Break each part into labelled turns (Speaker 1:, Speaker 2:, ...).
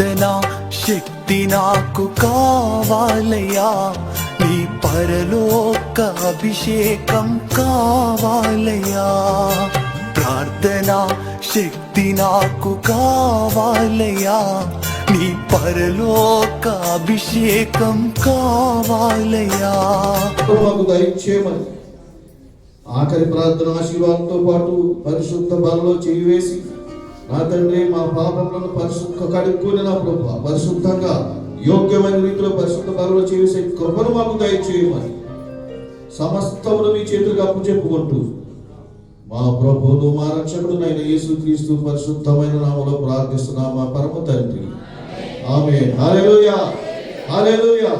Speaker 1: ప్రార్థన శక్తి నాకు కావాలయ్యా, నీ పరలోక అభిషేకం కావాలయ్యా. ప్రార్థన శక్తి నాకు కావాలయ్యా, నీ పరలోక అభిషేకం కావాలయ్యా.
Speaker 2: మాకు దయచేయమని ఆఖరి ప్రార్థన ఆశీర్వాదంతో పాటు పరిశుద్ధ బలలో చేయివేసి, నా తండ్రి మా పాపములను పరిశుద్ధ కడుక్కొని నా ప్రభు పరిశుద్ధంగా యోగ్యమైన రీతిలో పరిశుద్ధ బలలో చేసే కృపను మాకు దయచేయమని సమస్తమును మీ చేతులకు అప్పచెప్పుకుంటూ మా ప్రభువును మా రక్షకుడునైన యేసుక్రీస్తు పరిశుద్ధమైన నామములో ప్రార్థిస్తున్నాము మా పరమ తండ్రి, ఆమేన్. హల్లెలూయా, హల్లెలూయా.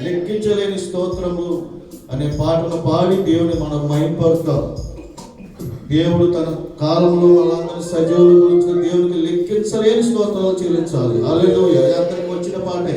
Speaker 2: లెక్కించలేని స్తోత్రము అనే పాటను పాడి దేవుని మనం మహింపరుస్తాం. దేవుడు తన కాలంలో వాళ్ళందరి సజీవుల గురించి దేవునికి లెక్కించలేని స్తోత్రాలు చెల్లించాలి. హల్లెలూయా. అందరికి వచ్చిన పాటే.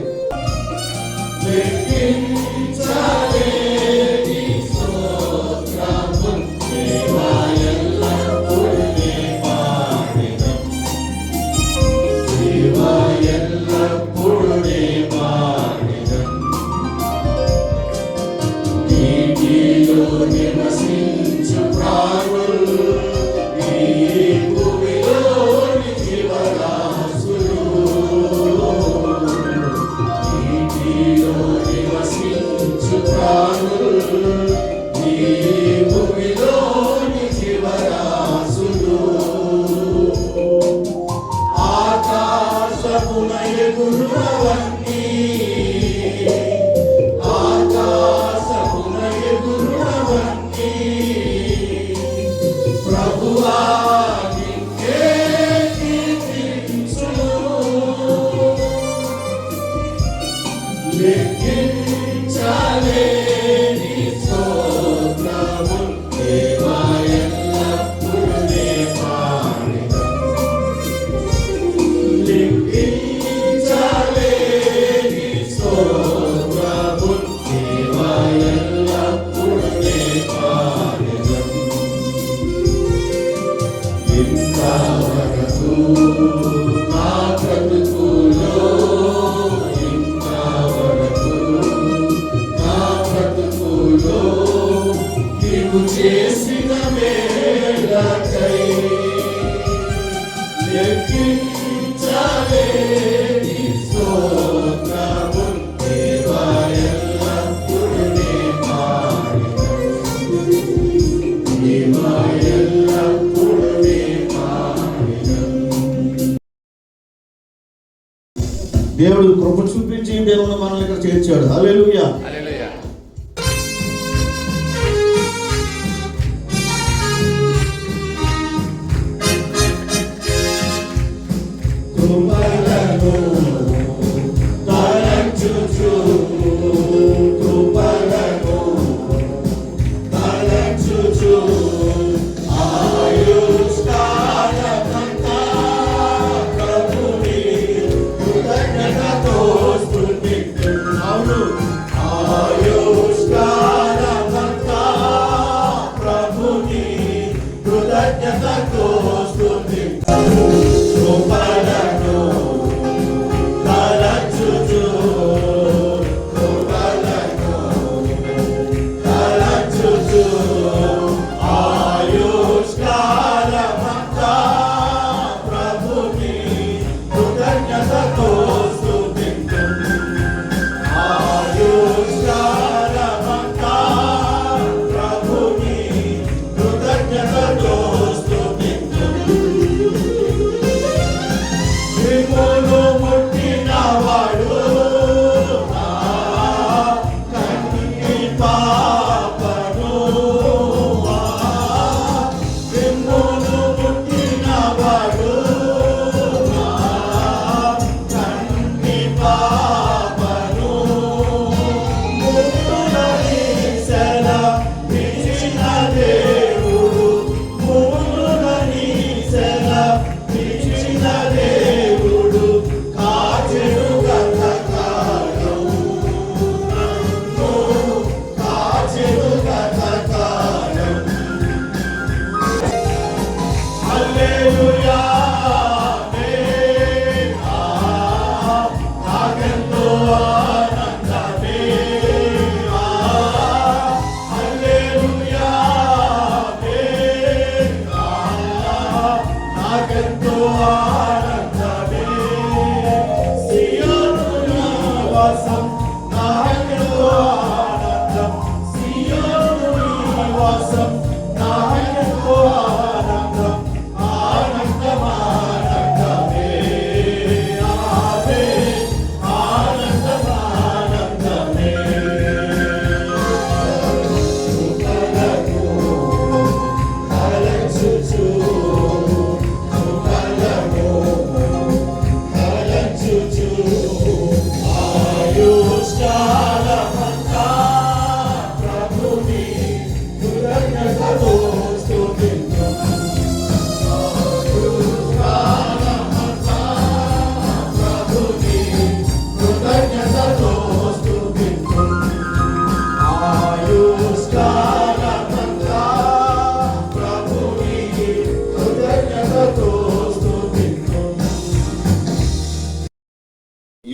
Speaker 2: దేవుడు కృప చూపించి దేవుడు మనల్ని ఇక్కడ చేర్చాడు. హల్లెలూయా.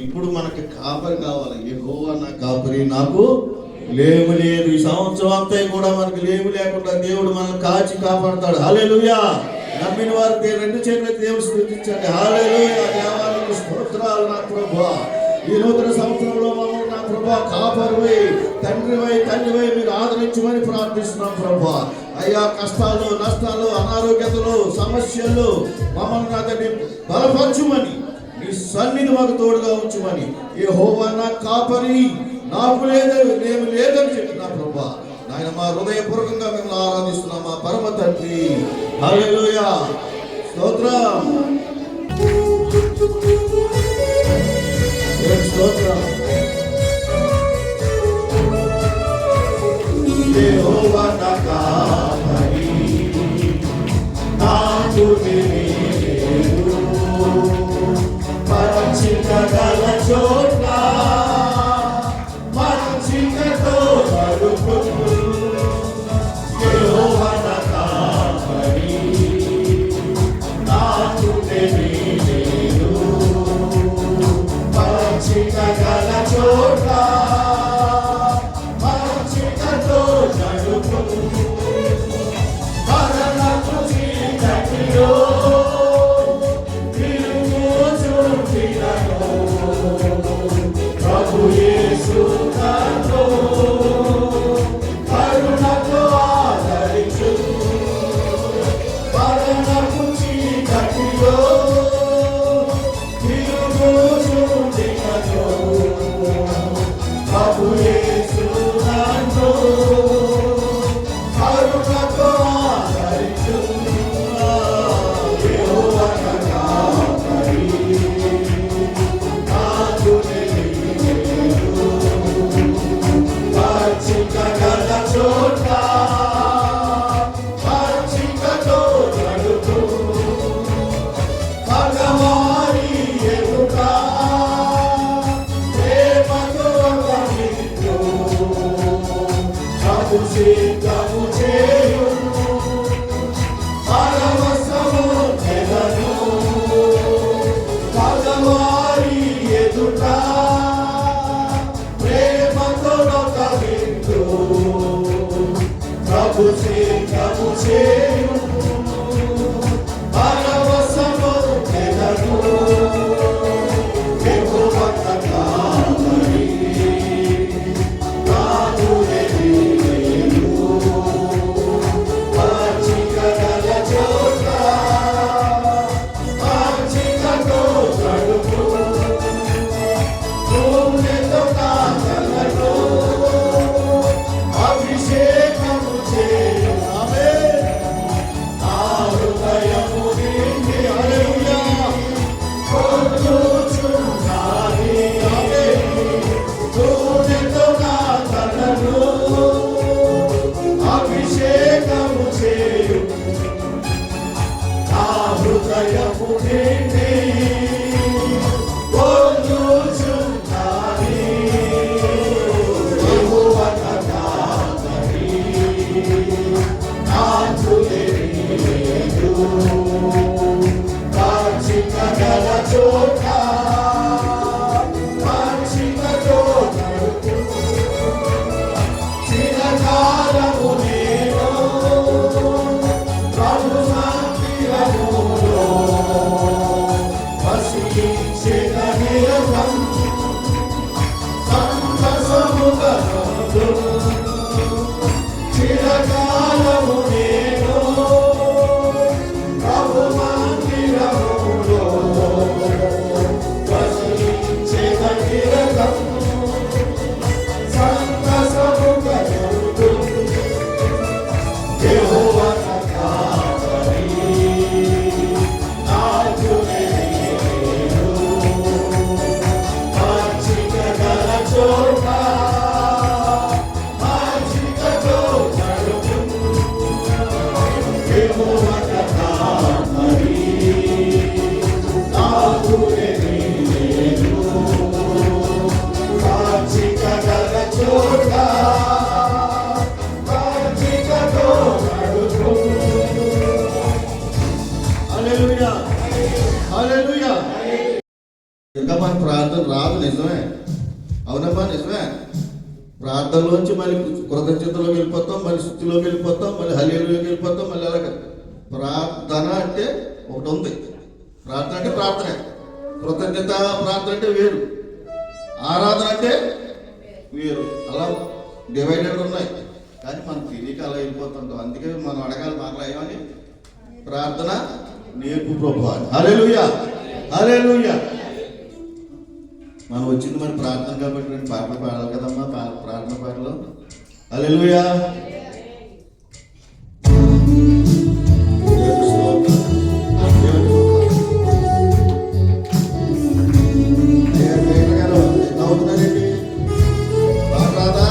Speaker 2: ఇప్పుడు మనకి కాపరి కావాలి. యెహోవా నా కాపరి, నాకు లేము లేదు. ఈ సంవత్సరం అంతా కూడా మనకి లేము లేకుండా దేవుడు మనల్ని కాచి కాపాడుతాడు. హల్లెలూయా. నమ్మిన వారికి రెండు చేతులు దేవుడు స్తుతించండి. హల్లెలూయా. దేవానికి స్తోత్రాలు నా ప్రభువా. ఈ నూతన సంవత్సరంలో మమ్మల్ని నా ప్రభువా కాపారువై, తండ్రివై మీరు ఆదరించమని ప్రార్థిస్తున్నాం ప్రభువా. అయ్యా, కష్టాలు, నష్టాలు, అనారోగ్యతలు, సమస్యలు మమ్మల్ని అతన్ని బలపరచుమని, నీ సన్నిధి మాకు తోడుగా ఉంచుమని. యెహోవా నా కాపరి, నాకు లేము లేదని చెప్పిన ప్రభువా నాయన, మా హృదయపూర్వకంగా మిమ్మల్ని ఆరాధిస్తున్నాం మా పరమ తండ్రి. హల్లెలూయా. స్తోత్రం స్తోత్రం. యెహోవా నా కాపరి, నాకు లేము, పరచికగల చోట్ల మంచికతో నడుపును. యెహోవా నా కాపరి, నాకు లేము, పరచికగల చోట్ల మంచికతో నడుపును. మరణపు చీకటిలో ప్రభు యేసు నాతో కరుణతో ఆదరించును. మరణపు చీకటిలో తిరుగుచుండినను ప్రభు యేసు నాతో కరుణతో ఆదరించును. యెహోవా నా కాపరి, నాకు పచ్చికగల చోట్ల పచ్చికతో నడుపు. మగవారి ఎదుట ప్రేమతో అపవిత్రు, ప్రభు సిద్ధము చేయును. పరవశము చెదను, మగవారి ఎదుట ప్రభు సిద్ధము చేయును. పరవశము చెదను. యెహోవా నా కాపరి, నాకు లేము, పచ్చికగల చోట్ల మంచికతో నడుపును. నూనెతో నా తలలో అభిషేకము చేయు. ఆమేన్. నా హృదయము నిండి హల్లెలూయా కొలుచుచున్నది. ఆమేన్. నూనెతో నా తలలో అభిషేకము చేయు. నా హృదయము నిండి కొలుచున్నది. యెహోవా నా కాపరి, నాకు లేము, పచ్చికగల చోట్ల మంచికతో నడుపును. చిరకాలము నేను ప్రభు మందిరములో వసించిన నిరతం సంతసముగా చిరకాలము నేను ప్రభు మందిరములో వసించిన నిరతం సంతసముగా. యెహోవా నా కాపరి, నాకు లేము, పచ్చికగల చోట్ల మంచికతో నడుపును. యెహోవా నా కాపరి, నాకు లేము, పచ్చికగల చోట్ల మంచికతో నడుపును. హల్లెలూయా. హల్లెలూయా. ఇంకా మన ప్రార్థన రాదు, నిజమే, అవునమ్మా నిజమే. ప్రార్థనలోంచి మళ్ళీ కృతజ్ఞతలోకి వెళ్ళిపోతాం, మళ్ళీ స్థుతిలోకి వెళ్ళిపోతాం, మళ్ళీ హల్లెలూయాకి వెళ్ళిపోతాం, మళ్ళీ అలాగ. ప్రార్థన అంటే ఒకటి ఉంది. ప్రార్థన అంటే ప్రార్థనే, కృతజ్ఞత ప్రార్థన అంటే వేరు, ఆరాధన అంటే వేరు. అలా డివైడెడ్ ఉన్నాయి. కానీ మనం తిరిగి అలా వెళ్ళిపోతుంటాం. అందుకే మనం అడగాలి, మాటలు ఏమని? ప్రార్థన నేర్పు ప్రభువా. హల్లెలూయా, హల్లెలూయా. మనం వచ్చింది మరి ప్రార్థన కాబట్టి రెండు పాటలు పాడాలి కదమ్మా, ప్రార్థన పాటలు. హల్లెలూయా. అవుతున్నారండి పాట రాదా?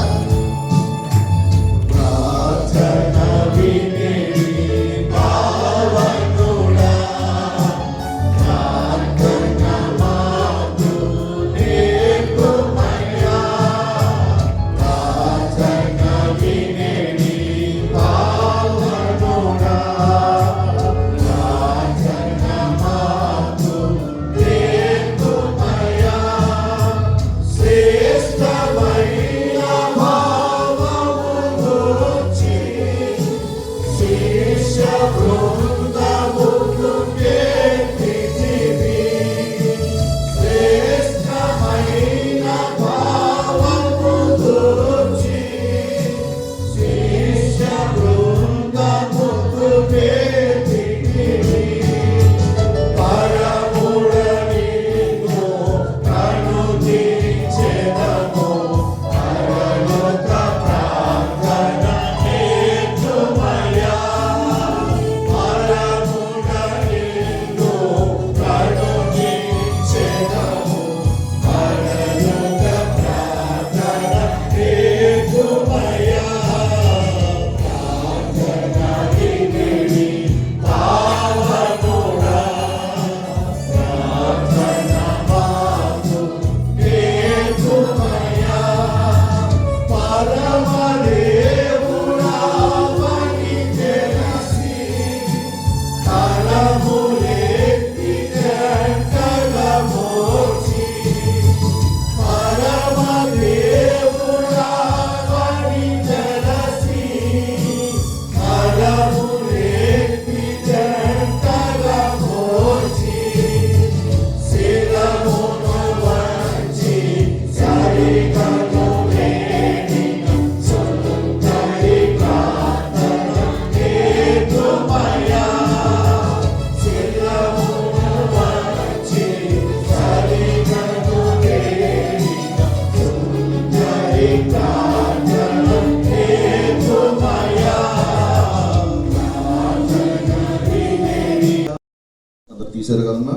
Speaker 2: తీశారు కదమ్మా.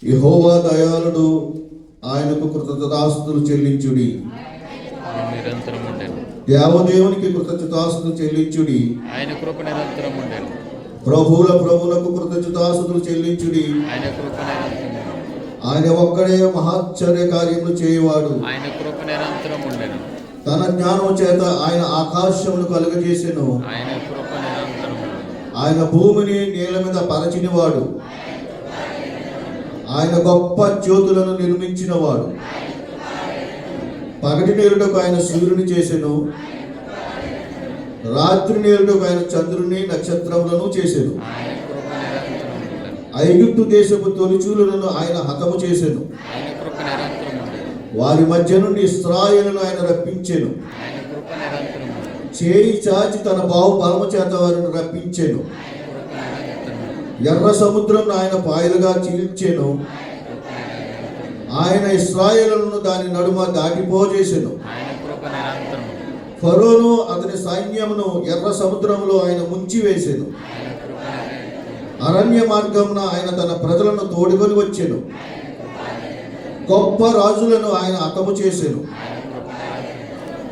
Speaker 2: యెహోవా దయాళుడు, ఆయనకు కృతజ్ఞతాస్తుతులు చెల్లించుడి. దేవదేవునికి కృతజ్ఞతాస్తుతులు చెల్లించుడి.
Speaker 3: ఆయన కృప నిరంతరం ఉండేను.
Speaker 2: ప్రభువుల ప్రభువులకు కృతజ్ఞతాస్తుతులు చెల్లించుడి.
Speaker 3: ఆయన కృప నిరంతరం.
Speaker 2: ఆయన ఒక్కడే మహాశ్చర్య కార్యములు చేయవాడు.
Speaker 3: ఆయన కృప నిరంతరం ఉండేను.
Speaker 2: తన జ్ఞానం చేత ఆయన ఆకాశమును కలుగజేసెను.
Speaker 3: ఆయన కృప నిరంతరం.
Speaker 2: ఆయన భూమిని నీళ్ల మీద పరచినవాడు. ఆయన గొప్ప జ్యోతులను నిర్మించినవాడు. పగటి నేరుటకు ఆయన సూర్యుని చేసెను, రాత్రి నేరుటకు ఆయన చంద్రుని నక్షత్రములను చేసెను. ఐగుప్తు దేశపు తొలిచూలులను ఆయన హతము చేసెను. వారి మధ్య నుండి ఇశ్రాయేలును ఆయన రప్పించెను. చేయి చాచి తన బాహుబలము చేత వారిని రప్పించెను. ఎర్ర సముద్రం ఆయన పాయలుగా చీల్చెను. ఆయన ఇశ్రాయేలును దాని నడుమ దాటిపోజేసెను. ఫరోను అతని సైన్యమును ఎర్ర సముద్రంలో ఆయన ముంచివేసెను. అరణ్య మార్గమున ఆయన తన ప్రజలను తోడుకొని వచ్చెను. గొప్ప రాజులను ఆయన హతము చేసెను.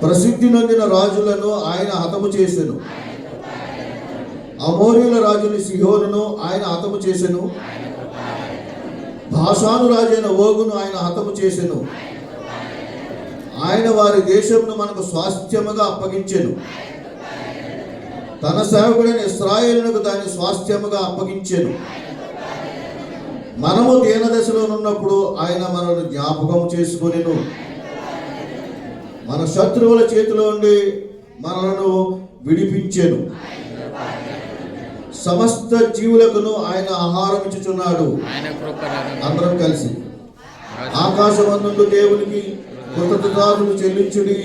Speaker 2: ప్రసిద్ధి నొందిన రాజులను ఆయన హతము చేసెను. అమోరీల రాజుని సిహోనును ఆయన హతము చేసెను. భాషాను రాజైన ఓగును ఆయన హతము చేసెను. ఆయన వారి దేశమును మనకు స్వాస్థ్యముగా అప్పగించెను. తన సేవకుడైన ఇశ్రాయేలునకు దాని స్వాస్థ్యముగా అప్పగించెను. మనము దీన దశలో ఉన్నప్పుడు ఆయన మనల్ని జ్ఞాపకం చేసుకొనెను. మన శత్రువుల చేతిలో ఉండి మనలను విడిపించెను. సమస్త జీవులకును ఆయన ఆహారం ఇచ్చుచున్నాడు.
Speaker 3: ఆయన కృప నిరంతరం
Speaker 2: అందరం కలిసి ఆకాశమందు దేవునికి కృతజ్ఞతలు చెల్లించుడి,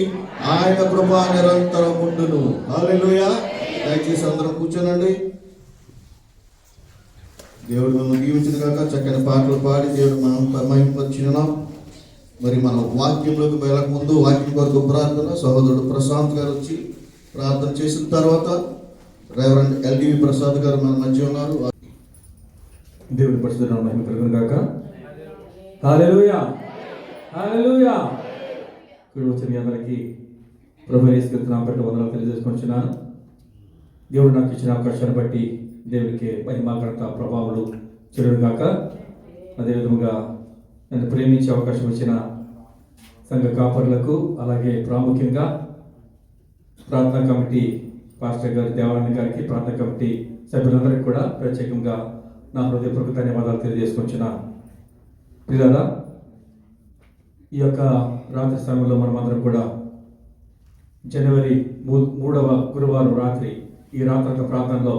Speaker 2: ఆయన కృప నిరంతరం ఉండును. హల్లెలూయా. దయచేసి అందరం కూర్చోనండి. దేవుడు మనం దీవించిన కాక చక్కని పాటలు పాడి దేవుడు మనం మహిమపరిచినాం. మరి మనం వాక్యంలోకి వెళ్ళక ముందు వాక్యం కొరకు ప్రార్థన. సహోదరుడు ప్రశాంత్ గారు వచ్చి ప్రార్థన చేసిన తర్వాత రెవరెండ్ ఎల్డివి ప్రసాద్ గారు మన మధ్య ఉన్నారు.
Speaker 4: దేవుని పరిశుద్ధ మహిమ కలుగును గాక. హల్లెలూయా, హల్లెలూయా. ఇక్కడ వచ్చిన మీ అందరికీ ప్రభువు యేసు క్రీస్తు నామమున వందనాలు తెలియజేసుకుంటున్నాను. దేవుడు నాకు ఇచ్చిన అవకాశాన్ని బట్టి దేవునికి మహిమ ఘనత ప్రభావాలు చెల్లును గాక. అదేవిధంగా నన్ను ప్రేమించే అవకాశం ఇచ్చిన సంఘ కాపరులకు, అలాగే ప్రాముఖ్యంగా ప్రార్థనా కమిటీ పాస్టర్ గారి దేవాలయం గారికి, ప్రార్థనా కమిటీ సభ్యులందరికీ కూడా ప్రత్యేకంగా నా హృదయపూర్వక ధన్యవాదాలు తెలియజేసుకుంటున్నాను. ప్రియులారా, ఈ యొక్క రాత్రి సమయంలో మనమందరం కూడా జనవరి 3వ గురువారం రాత్రి ఈ రాత్రి ప్రార్థనలో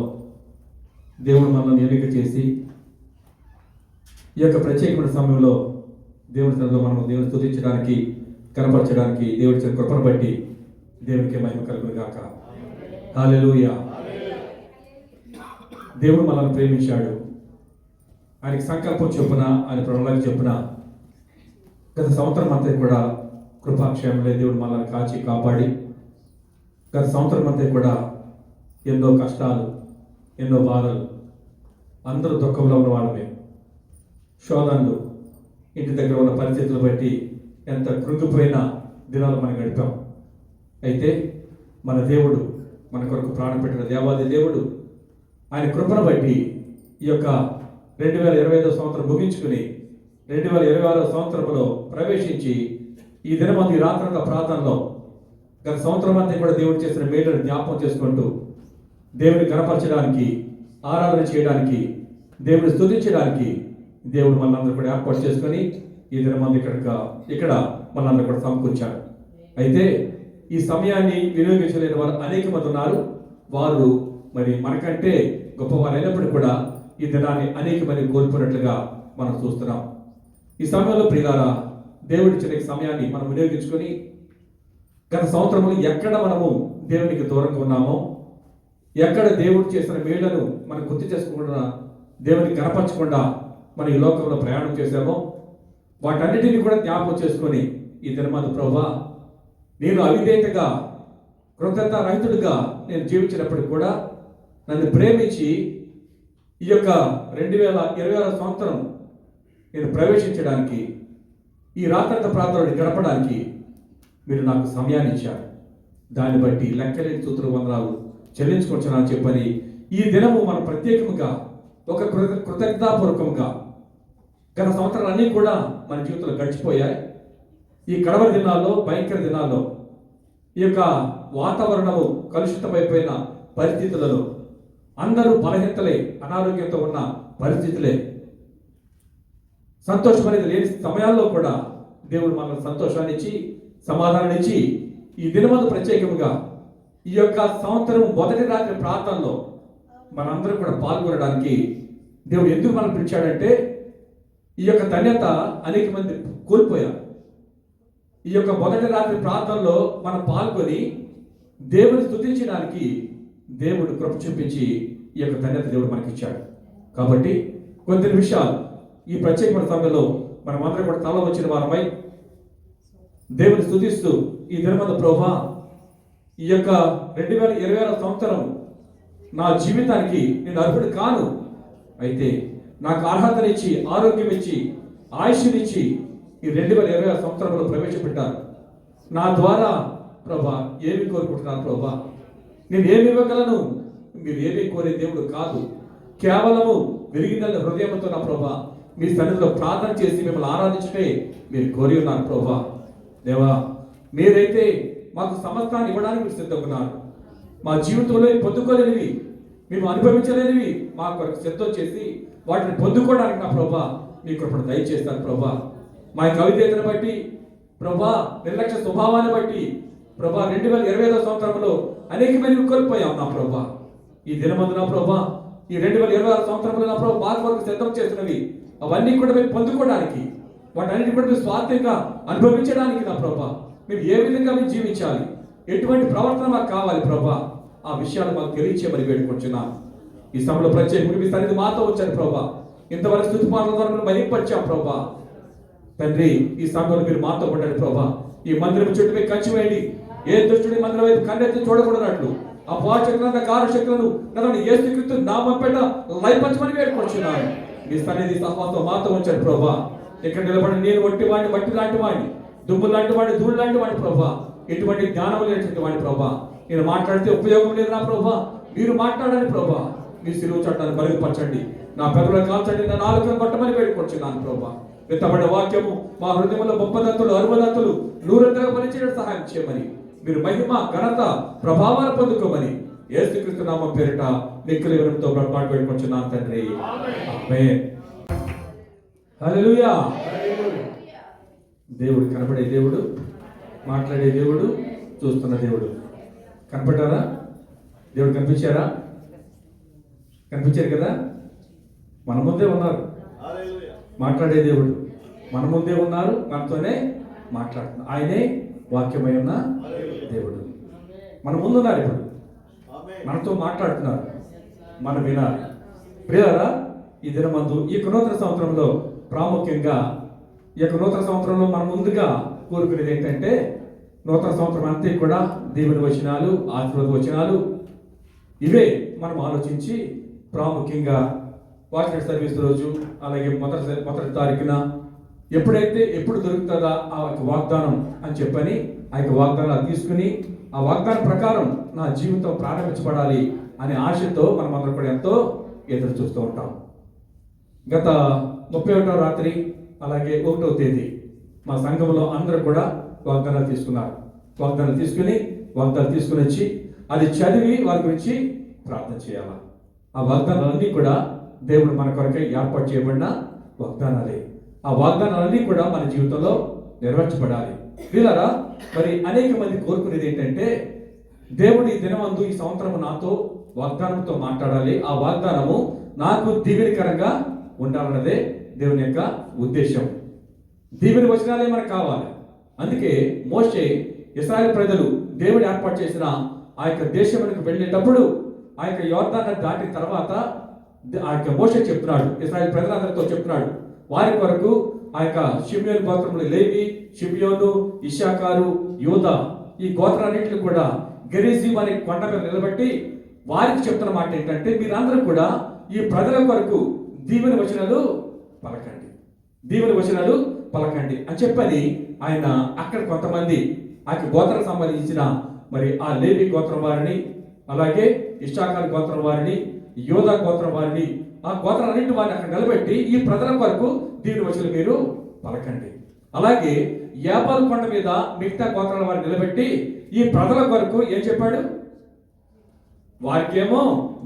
Speaker 4: దేవుడు మనల్ని ఎన్నిక చేసి ఈ యొక్క ప్రత్యేకమైన సమయంలో దేవుని సన్నిధిలో మనం దేవుని స్తుతించడానికి, కనపరచడానికి దేవుడి ఇచ్చిన కృపను బట్టి దేవునికి మహిమ కలుగును గాక. హల్లెలూయా. దేవుడు మనల్ని ప్రేమించాడు. ఆయనకి సంకల్పం చొప్పున, ఆయన ప్రణాళిక చొప్పున గత సంవత్సరం అంతా కూడా కృపాక్షేమంలో దేవుడు మనల్ని కాచి కాపాడి, గత సంవత్సరం అంతా కూడా ఎన్నో కష్టాలు, ఎన్నో బాధలు, అందరూ దుఃఖంలో ఉన్న వాళ్ళమే, శోధనలు, ఇంటి దగ్గర ఉన్న పరిస్థితులు బట్టి ఎంత కృంగిపోయిన దినాలు మనం గడిపాం. అయితే మన దేవుడు, మన కొరకు ప్రాణం పెట్టిన దేవాది దేవుడు ఆయన కృపను బట్టి ఈ యొక్క 2025వ సంవత్సరం ముగించుకుని 2026వ సంవత్సరంలో ప్రవేశించి ఈ దినమంది రాత్రంగా ప్రార్థనలో గత సంవత్సరం అంతా కూడా దేవుడు చేసిన మేలును జ్ఞాపకం చేసుకుంటూ దేవుని కనపరచడానికి, ఆరాధన చేయడానికి, దేవుని స్తుతించడానికి దేవుడు మనందరూ కూడా ఏర్పాటు చేసుకొని ఈ దినమంది ఇక్కడ మనందరూ కూడా సమకూర్చారు. అయితే ఈ సమయాన్ని వినియోగించలేని వారు అనేక మంది ఉన్నారు. వారు మరి మనకంటే గొప్పవారు అయినప్పటికీ కూడా ఈ దినాన్ని అనేక మంది కోల్పోయినట్లుగా మనం చూస్తున్నాం. ఈ సమయంలో ప్రియులారా, దేవుడిచ్చిన సమయాన్ని మనం వినియోగించుకొని గత సంవత్సరంలో ఎక్కడ మనము దేవునికి దూరంగా ఉన్నామో, ఎక్కడ దేవుడు చేసిన మేళ్లను మనం గుర్తు చేసుకోకుండా, దేవుని కనపరచకుండా మనం ఈ లోకంలో ప్రయాణం చేశామో వాటన్నిటిని కూడా జ్ఞాపకం చేసుకొని ఈ దినమందు ప్రభువా, నేను అవిధేయతగా, కృతజ్ఞత రహితుడిగా నేను జీవించినప్పటికీ కూడా నన్ను ప్రేమించి ఈ యొక్క 2026వ సంవత్సరం నేను ప్రవేశించడానికి, ఈ రాత్రంత ప్రాంతంలో గడపడానికి మీరు నాకు సమయాన్ని ఇచ్చారు. దాన్ని బట్టి లెక్కలేని స్తుతులు వందనాలు చెల్లించుకుంటున్నాను చెప్పని ఈ దినము మనం ప్రత్యేకంగా ఒక కృతజ్ఞతాపూర్వకంగా గత సంవత్సరాలన్నీ కూడా మన జీవితంలో గడిచిపోయాయి. ఈ కడవరి దినాల్లో, భయంకర దినాల్లో, ఈ యొక్క వాతావరణము కలుషితమైపోయిన పరిస్థితులలో అందరూ బలహీనతలే, అనారోగ్యంతో ఉన్న పరిస్థితులే, సంతోషం అనేది లేని సమయాల్లో కూడా దేవుడు మనకు సంతోషాన్ని ఇచ్చి, సమాధానాన్ని ఇచ్చి ఈ దినమందు ప్రత్యేకంగా ఈ యొక్క సంవత్సరం మొదటి రాత్రి ప్రార్థనలో మనందరం కూడా పాల్గొనడానికి దేవుడు ఎందుకు మనం పిలిచాడంటే, ఈ యొక్క ధన్యత అనేక మంది కోల్పోయారు. ఈ యొక్క మొదటి రాత్రి ప్రార్థనలో మనం పాల్గొని దేవుని స్తుతించడానికి దేవుడు కృప చూపించి ఈ యొక్క ధన్యత దేవుడు మనకి ఇచ్చాడు. కాబట్టి కొన్ని విషయాలు ఈ ప్రత్యేకమైన సమయంలో మనం అందరం కూడా తల వచ్చిన వారమై దేవుని స్తుతిస్తూ ఈ దినమందు ప్రభువా, ఈ యొక్క 2026వ సంవత్సరం నా జీవితానికి నేను అర్హుడు కాను, అయితే నాకు అర్హతనిచ్చి, ఆరోగ్యం ఇచ్చి, ఆయుష్నిచ్చి ఈ 2026వ సంవత్సరంలో ప్రవేశపెట్టారు. నా ద్వారా ప్రభా ఏమి కోరుకుంటున్నాను ప్రభా, నేను ఏమి ఇవ్వగలను? మీరు ఏమీ కోరే దేవుడు కాదు. కేవలము విరిగిన హృదయంతో నా ప్రభా మీ సన్నిధిలో ప్రార్థన చేసి మిమ్మల్ని ఆరాధించటే మీరు కోరి ఉన్నారు ప్రభా. దేవా, మీరైతే మాకు సమస్తాన్ని ఇవ్వడానికి మీరు సిద్ధంగా ఉన్నారు. మా జీవితంలో పొందుకోలేనివి, మేము అనుభవించలేనివి మా కొరకు సిద్ధం చేసి వాటిని పొందుకోవడానికి నా ప్రభా మీ కృపను దయచేస్తాను ప్రభా. మా యొక్క అవిధేయతను బట్టి ప్రభా, నిర్లక్ష్య స్వభావాన్ని బట్టి ప్రభా 2025 సంవత్సరంలో అనేకమైన కోల్పోయాం నా ప్రభా. ఈ దినమందు నా ప్రభా, ఈ 2026 సంవత్సరంలో నా ప్రభా బాధ వరకు సిద్ధం చేస్తున్నవి అవన్నీ కూడా మేము పొందుకోవడానికి, వాటన్నిటి కూడా మేము స్వార్థంగా అనుభవించడానికి నా ప్రభా, మేము ఏ విధంగా మేము జీవించాలి, ఎటువంటి ప్రవర్తన మాకు కావాలి ప్రభా, ఆ విషయాలు మాకు తెలియచేయమని వేడుకుంటున్నాను. ఈ సమయంలో ప్రత్యేకంగా మీ సన్నిధి మాతో వచ్చారు ప్రభా. ఇంతవరకు స్తుతి పాటల ద్వారా మేము మహింపరిచాం ప్రభా. తండ్రి, ఈ సమయంలో మీరు మాతో ఉండండి ప్రభా. ఈ మందిరం చుట్టూ మీరు కంచి వేయండి. ఏ దుష్టుడి మందిరం వైపు కన్నెత్తి చూడకూడనట్లు ఆ పాచక్రంద కారశక్తులను నన్ను యేసుక్రీస్తు నామం పేట లయపరచమని వేడుకుంటున్నాను. మీ సన్నిధి సహవాసం మాతో ఉంచండి ప్రభా. ఇక్కడ నిలబడి నేను ఒట్టి వాడిని, మట్టి లాంటి వాడిని, దుమ్ము లాంటి వాడిని, ధూళి లాంటి వాడిని ప్రభా. ఎటువంటి జ్ఞానం లేనటువంటి వాడిని ప్రభా. నేను మాట్లాడితే ఉపయోగం లేదు నా ప్రభా. మీరు మాట్లాడండి ప్రభా. మీ సిలువ చట్టాన్ని బరుగుపరచండి. నా పెదవులను కాల్చండి, నా నాలుకను పట్టమని వేడుకొచ్చున్నాను ప్రభా. విత్తబడ్డ వాక్యము మా హృదయంలో 30 60 100 పనిచేయడం సహాయం చేయమని, మీరు మహిమ ఘనత ప్రభావాలు పొందుకోమని యేసుక్రీస్తు నామం పేరిట మిక్కిలి వినయంతో బ్రహ్మాండ వేడుకొచ్చున్నాను తండ్రి. ఆమేన్. హల్లెలూయా. దేవుడు కనబడే దేవుడు, మాట్లాడే దేవుడు, చూస్తున్న దేవుడు. కనపడ్డారా? దేవుడు కనిపించారా? కనిపించారు కదా. మన ముందే ఉన్నారు. మాట్లాడే దేవుడు మన ముందే ఉన్నారు, మనతోనే మాట్లాడుతున్నారు. ఆయనే వాక్యమై ఉన్న దేవుడు మన ముందున్నారు. ఇప్పుడు మనతో మాట్లాడుతున్నారు, మనం వినాలి. ప్రియులారా, ఈ దినమందు ఈ నూతన సంవత్సరంలో ప్రాముఖ్యంగా ఈ యొక్క నూతన సంవత్సరంలో మనం ముందుగా కోరుకునేది ఏంటంటే, నూతన సంవత్సరం అంతే కూడా దేవుని వచనాలు, ఆశీర్వాద వచనాలు ఇవే మనం ఆలోచించి ప్రాముఖ్యంగా వాట్సాప్ సర్వీస్ రోజు, అలాగే మొదటి తారీఖున ఎప్పుడు దొరుకుతుందా ఆ వాగ్దానం అని చెప్పని ఆ యొక్క వాగ్దానాలు తీసుకుని ఆ వాగ్దానం ప్రకారం నా జీవితం ప్రారంభించబడాలి అనే ఆశతో మనం అందరం కూడా ఎంతో ఎదురు చూస్తూ ఉంటాం. గత 31వ రాత్రి అలాగే 1వ తేదీ మా సంఘంలో అందరూ కూడా వాగ్దానాలు తీసుకున్నారు. వాగ్దానాలు తీసుకుని వచ్చి అది చదివి వారి గురించి ప్రార్థన చేయాలి. ఆ వాగ్దానాలన్నీ కూడా దేవుడు మన కొరకై ఏర్పాటు చేయబడిన వాగ్దానాలే. ఆ వాగ్దానాలన్నీ కూడా మన జీవితంలో నెరవేర్చబడాలి. వీళ్ళరా, మరి అనేక మంది కోరుకునేది ఏంటంటే, దేవుడు ఈ దినమందు ఈ సంవత్సరం నాతో వాగ్దానంతో మాట్లాడాలి, ఆ వాగ్దానము నాకు దీవెనకరంగా ఉండాలన్నదే దేవుని యొక్క ఉద్దేశం. దీవెని వచనాలే మనకు కావాలి. అందుకే మోషే ఇశ్రాయేలు ప్రజలు దేవుడు ఏర్పాటు చేసిన ఆ యొక్క దేశమునకు వెళ్ళేటప్పుడు ఆ యొక్క యోర్దాను దాటిన తర్వాత ఆ యొక్క మోషే చెప్తున్నాడు, ఇశ్రాయేలు ప్రజలందరితో చెప్తున్నాడు, వారి కొరకు ఆ యొక్క షిమ్యోను గోత్రములు లేవి, షిమ్యోను, ఇశ్శాఖారు, యూదా ఈ గోత్రాలన్నింటిని కూడా గెరిజీం అనే కొండ మీద నిలబెట్టి వారికి చెప్తున్న మాట ఏంటంటే, మీరందరూ కూడా ఈ ప్రజల కొరకు దీవెన వచనాలు పలకండి అని చెప్పని ఆయన అక్కడ కొంతమంది ఆ గోత్రం సంబంధించిన మరి ఆ లేవి గోత్రం వారిని, అలాగే ఇశ్శాఖారు గోత్రం వారిని, యోధా గోత్రం వారిని, ఆ గోత్రాలన్నింటి వారిని అక్కడ నిలబెట్టి ఈ ప్రజల కొరకు దీవెన వచనాలు మీరు పలకండి. అలాగే యాబాలు కొండ మీద మిగతా గోత్రాల వారిని నిలబెట్టి ఈ ప్రజల కొరకు ఏం చెప్పాడు, వారికేమో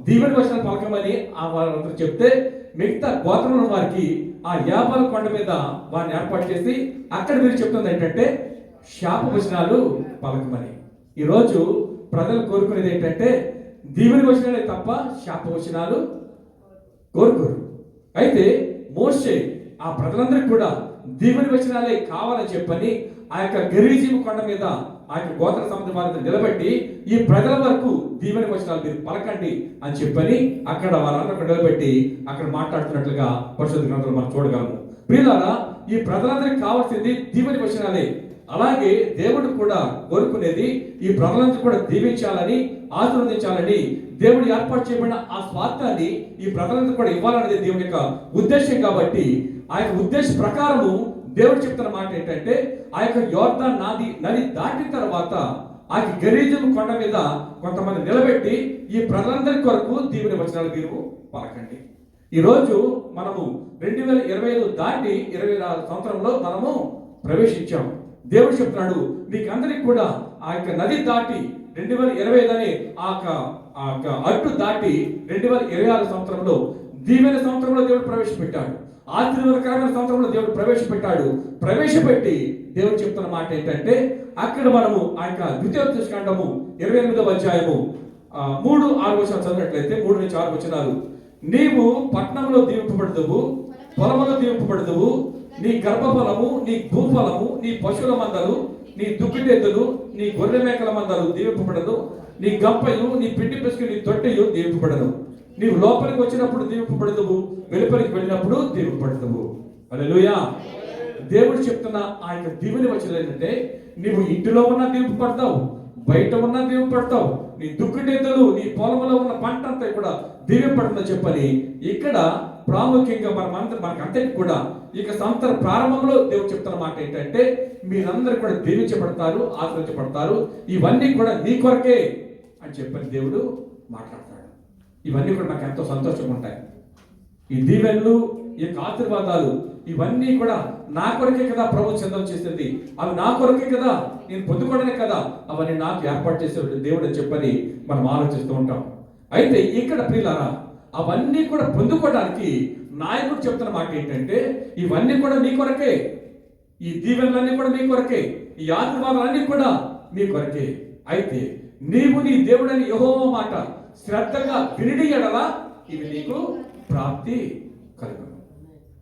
Speaker 4: దీవెన వచనాలు పలకమని ఆ వారందరూ చెప్తే, మిగతా గోత్రంలో వారికి ఆ యాబాలు కొండ మీద వారిని ఏర్పాటు చేసి అక్కడ మీరు చెప్తుంది ఏంటంటే శాప వచనాలు పలకమని. ఈరోజు ప్రజలు కోరుకునేది ఏంటంటే దీవెన వచనాలే తప్ప శాప వచనాలు కోరుకోరు. అయితే మోషే ఆ ప్రజలందరికీ కూడా దీవెన వచనాలే కావాలని చెప్పని ఆ యొక్క గెరిజీం కొండ మీద ఆ యొక్క గోత్ర సమితి వారిని నిలబెట్టి ఈ ప్రజల వరకు దీవెన వచనాలు మీరు పలకండి అని చెప్పని అక్కడ వారందరూ నిలబెట్టి అక్కడ మాట్లాడుతున్నట్లుగా పరిశుద్ధ గ్రంథంలో మనం చూడగలము. ప్రియులారా, ఈ ప్రజలందరికీ కావాల్సింది దీవెన వచనాలే. అలాగే దేవుడు కూడా కోరుకునేది ఈ ప్రజలందరూ కూడా దీవించాలని, ఆశీర్వదించాలని దేవుడు ఏర్పాటు చేయబడిన ఆ స్వార్థాన్ని ఈ ప్రజలందరూ కూడా ఇవ్వాలనేది దేవుని యొక్క ఉద్దేశం. కాబట్టి ఆ యొక్క ఉద్దేశ ప్రకారము దేవుడు చెప్తున్న మాట ఏంటంటే, ఆ యొక్క యోర్దాను నది దాటిన తర్వాత ఆ యొక్క గెరిజీం కొండ మీద కొంతమంది నిలబెట్టి ఈ ప్రజలందరి కొరకు దీవెన వచనాలు మీరు పలకండి. ఈరోజు మనము 2025 దాటి 26 సంవత్సరంలో మనము ప్రవేశించాం. దేవుడు చెప్తున్నాడు, మీకు అందరికి కూడా ఆ యొక్క నది దాటి 2025 అనే ఆ అడ్డు దాటి 2026 సంవత్సరంలో దీవెన సంవత్సరంలో దేవుడు ప్రవేశపెట్టాడు. ఆశీర్వాదకరమైన సంవత్సరంలో దేవుడు ప్రవేశపెట్టి దేవుడు చెప్తున్న మాట ఏంటంటే, అక్కడ మనము ఆ యొక్క ద్వితీయోపదేశకాండము 28వ అధ్యాయము 3-6 వచనాలు చదివినట్లయితే 3 నుంచి 6 వచనాలు, నీవు పట్టణంలో దీవింపబడదువు, పొలములో దీవింపబడదువు, నీ గర్భఫలము, నీ భూఫలము, నీ పశువుల మందలు, నీ దుక్కిటెద్దులు, నీ గొర్రె మేకల మందలు దీవింపబడదు, నీ గంపయు, నీ పిండి పిసుకు, నీ తొట్టెయు దీవింపబడదు. నీవు లోపలికి వచ్చినప్పుడు దీవింపబడదువు, వెలుపలికి వెళ్ళినప్పుడు దీవింపబడదువు. హల్లెలూయా. దేవుడు చెప్తున్న ఆ యొక్క దీవెని వచ్చిన ఏంటంటే, నీవు ఇంటిలో ఉన్న దీవింపబడతావు, బయట ఉన్న దీవింపబడతావు, నీ దుక్కిటెద్దులు, నీ పొలంలో ఉన్న పంట అంతా కూడా దీవింపబడుతుందని చెప్పని ఇక్కడ ప్రాముఖ్యంగా మనకంతటి కూడా ఇక సంవత్సర ప్రారంభంలో దేవుడు చెప్తున్న మాట ఏంటంటే, మీరందరూ కూడా దీవించబడతారు, ఆశ్రయించబడతారు, ఇవన్నీ కూడా నీ కొరకే అని చెప్పని దేవుడు మాట్లాడతాడు. ఇవన్నీ కూడా నాకు ఎంతో సంతోషంగా ఉంటాయి. ఈ దీవెనలు, ఈ యొక్క ఆశీర్వాదాలు ఇవన్నీ కూడా నా కొరకే కదా ప్రభు సిద్ధం చేసింది, అవి నా కొరకే కదా, నేను పొందుకోవడమే కదా అవన్నీ నాకు ఏర్పాటు చేసే దేవుడు అని చెప్పని మనం ఆలోచిస్తూ ఉంటాం. అయితే ఇక్కడ ప్రియులారా, అవన్నీ కూడా పొందుకోవడానికి నాయకుడు చెప్తున్న మాట ఏంటంటే, ఇవన్నీ కూడా మీ కొరకే, ఈ దీవెనలన్నీ కూడా మీ కొరకే, ఈ ఆశీర్వాదాలన్నీ కూడా మీ కొరకే. అయితే నీవు నీ దేవుడని యెహోవా మాట శ్రద్ధగా వినిడి ఎడల ఇవి నీకు ప్రాప్తి కలుగును.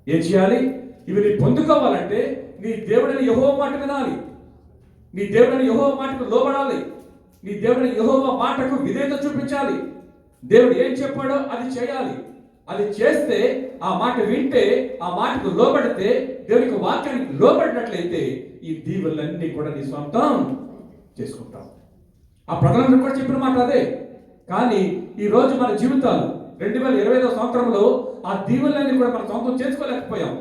Speaker 4: ఏం చేయాలి? ఇవి నీ పొందుకోవాలంటే నీ దేవుడని యెహోవా మాట వినాలి, నీ దేవుడని యెహోవా మాటకు లోబడాలి, నీ దేవుడని యెహోవా మాటకు విధేయత చూపించాలి. దేవుడు ఏం చెప్పాడో అది చేయాలి. అది చేస్తే, ఆ మాట వింటే, ఆ మాటకు లోబడితే, దేవునికి వాక్యానికి లోబడినట్లయితే ఈ దీవెనలన్నీ కూడా నీ సొంతం చేసుకుంటాం. ఆ ప్రజలందరూ కూడా చెప్పిన మాట అదే. కానీ ఈ రోజు మన జీవితాలు 2025వ సంవత్సరంలో ఆ దీవెనలన్నీ కూడా మనం సొంతం చేసుకోలేకపోయాం.